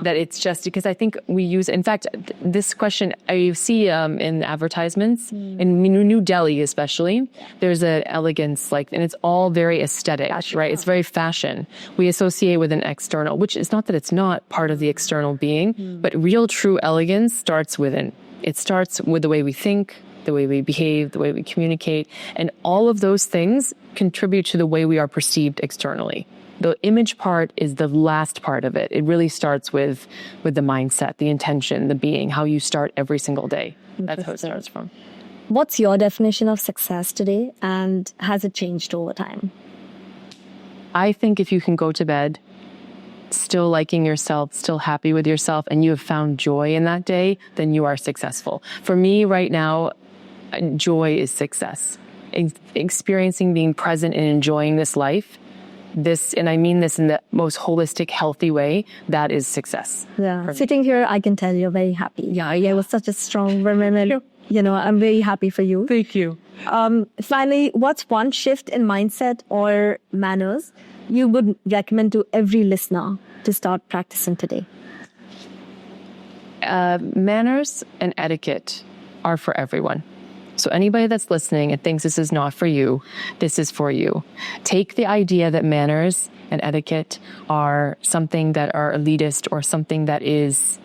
That it's just because I think we use, in fact, this question I see in advertisements in New Delhi, especially, there's an elegance and it's all very aesthetic, right? It's very fashion. We associate with an external, which is not that it's not part of the external being, but real true elegance starts within. It starts with the way we think, the way we behave, the way we communicate, and all of those things contribute to the way we are perceived externally. The image part is the last part of it. It really starts with the mindset, the intention, the being, how you start every single day. That's how it starts from. What's your definition of success today, and has it changed over time? I think if you can go to bed still liking yourself, still happy with yourself, and you have found joy in that day, then you are successful. For me right now, joy is success. Experiencing, being present and enjoying this life, and I mean this in the most holistic, healthy way, that is success. Yeah. Sitting here, I can tell you're very happy. Yeah, it was such a strong woman. I'm very happy for you. Thank you. Finally, what's one shift in mindset or manners you would recommend to every listener to start practicing today? Manners and etiquette are for everyone. So anybody that's listening and thinks this is not for you, this is for you. Take the idea that manners and etiquette are something that are elitist or something that is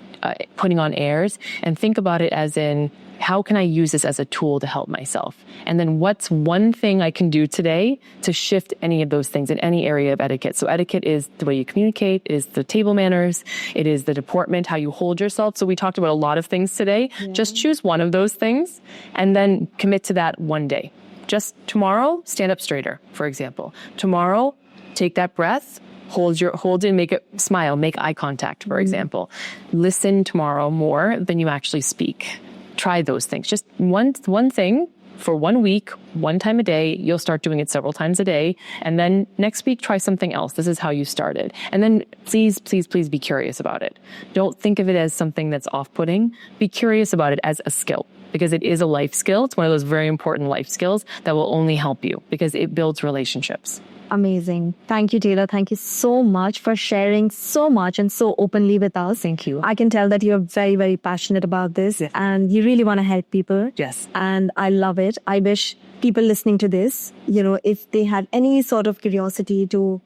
putting on airs, and think about it as in, how can I use this as a tool to help myself? And then what's one thing I can do today to shift any of those things in any area of etiquette? So etiquette is the way you communicate, is the table manners, it is the deportment, how you hold yourself. So we talked about a lot of things today. Yeah. Just choose one of those things and then commit to that one day. Just tomorrow, stand up straighter, for example. Tomorrow, take that breath, hold it, make it smile, make eye contact, for example. Listen tomorrow more than you actually speak. Try those things. Just one thing for 1 week, 1 time a day. You'll start doing it several times a day. And then next week, try something else. This is how you started. And then please, please, please be curious about it. Don't think of it as something that's off-putting. Be curious about it as a skill, because it is a life skill. It's one of those very important life skills that will only help you because it builds relationships. Amazing. Thank you, Taylor. Thank you so much for sharing so much and so openly with us. Thank you. I can tell that you're very, very passionate about this and you really want to help people. Yes. And I love it. I wish people listening to this, if they had any sort of curiosity to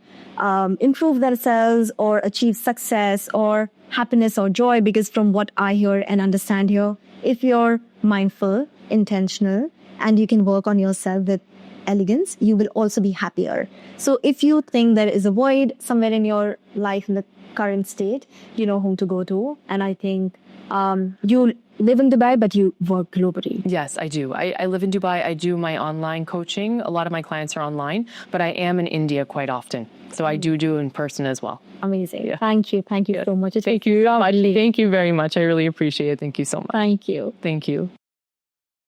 improve themselves or achieve success or happiness or joy, because from what I hear and understand here, if you're mindful, intentional, and you can work on yourself with elegance, you will also be happier. So if you think there is a void somewhere in your life in the current state, you know whom to go to. And I think you live in Dubai, but you work globally. Yes, I do. I live in Dubai. I do my online coaching. A lot of my clients are online, but I am in India quite often. So I do in person as well. Amazing. Yeah. Thank you. Thank you so much. Thank you. Thank you very much. I really appreciate it. Thank you so much. Thank you. Thank you.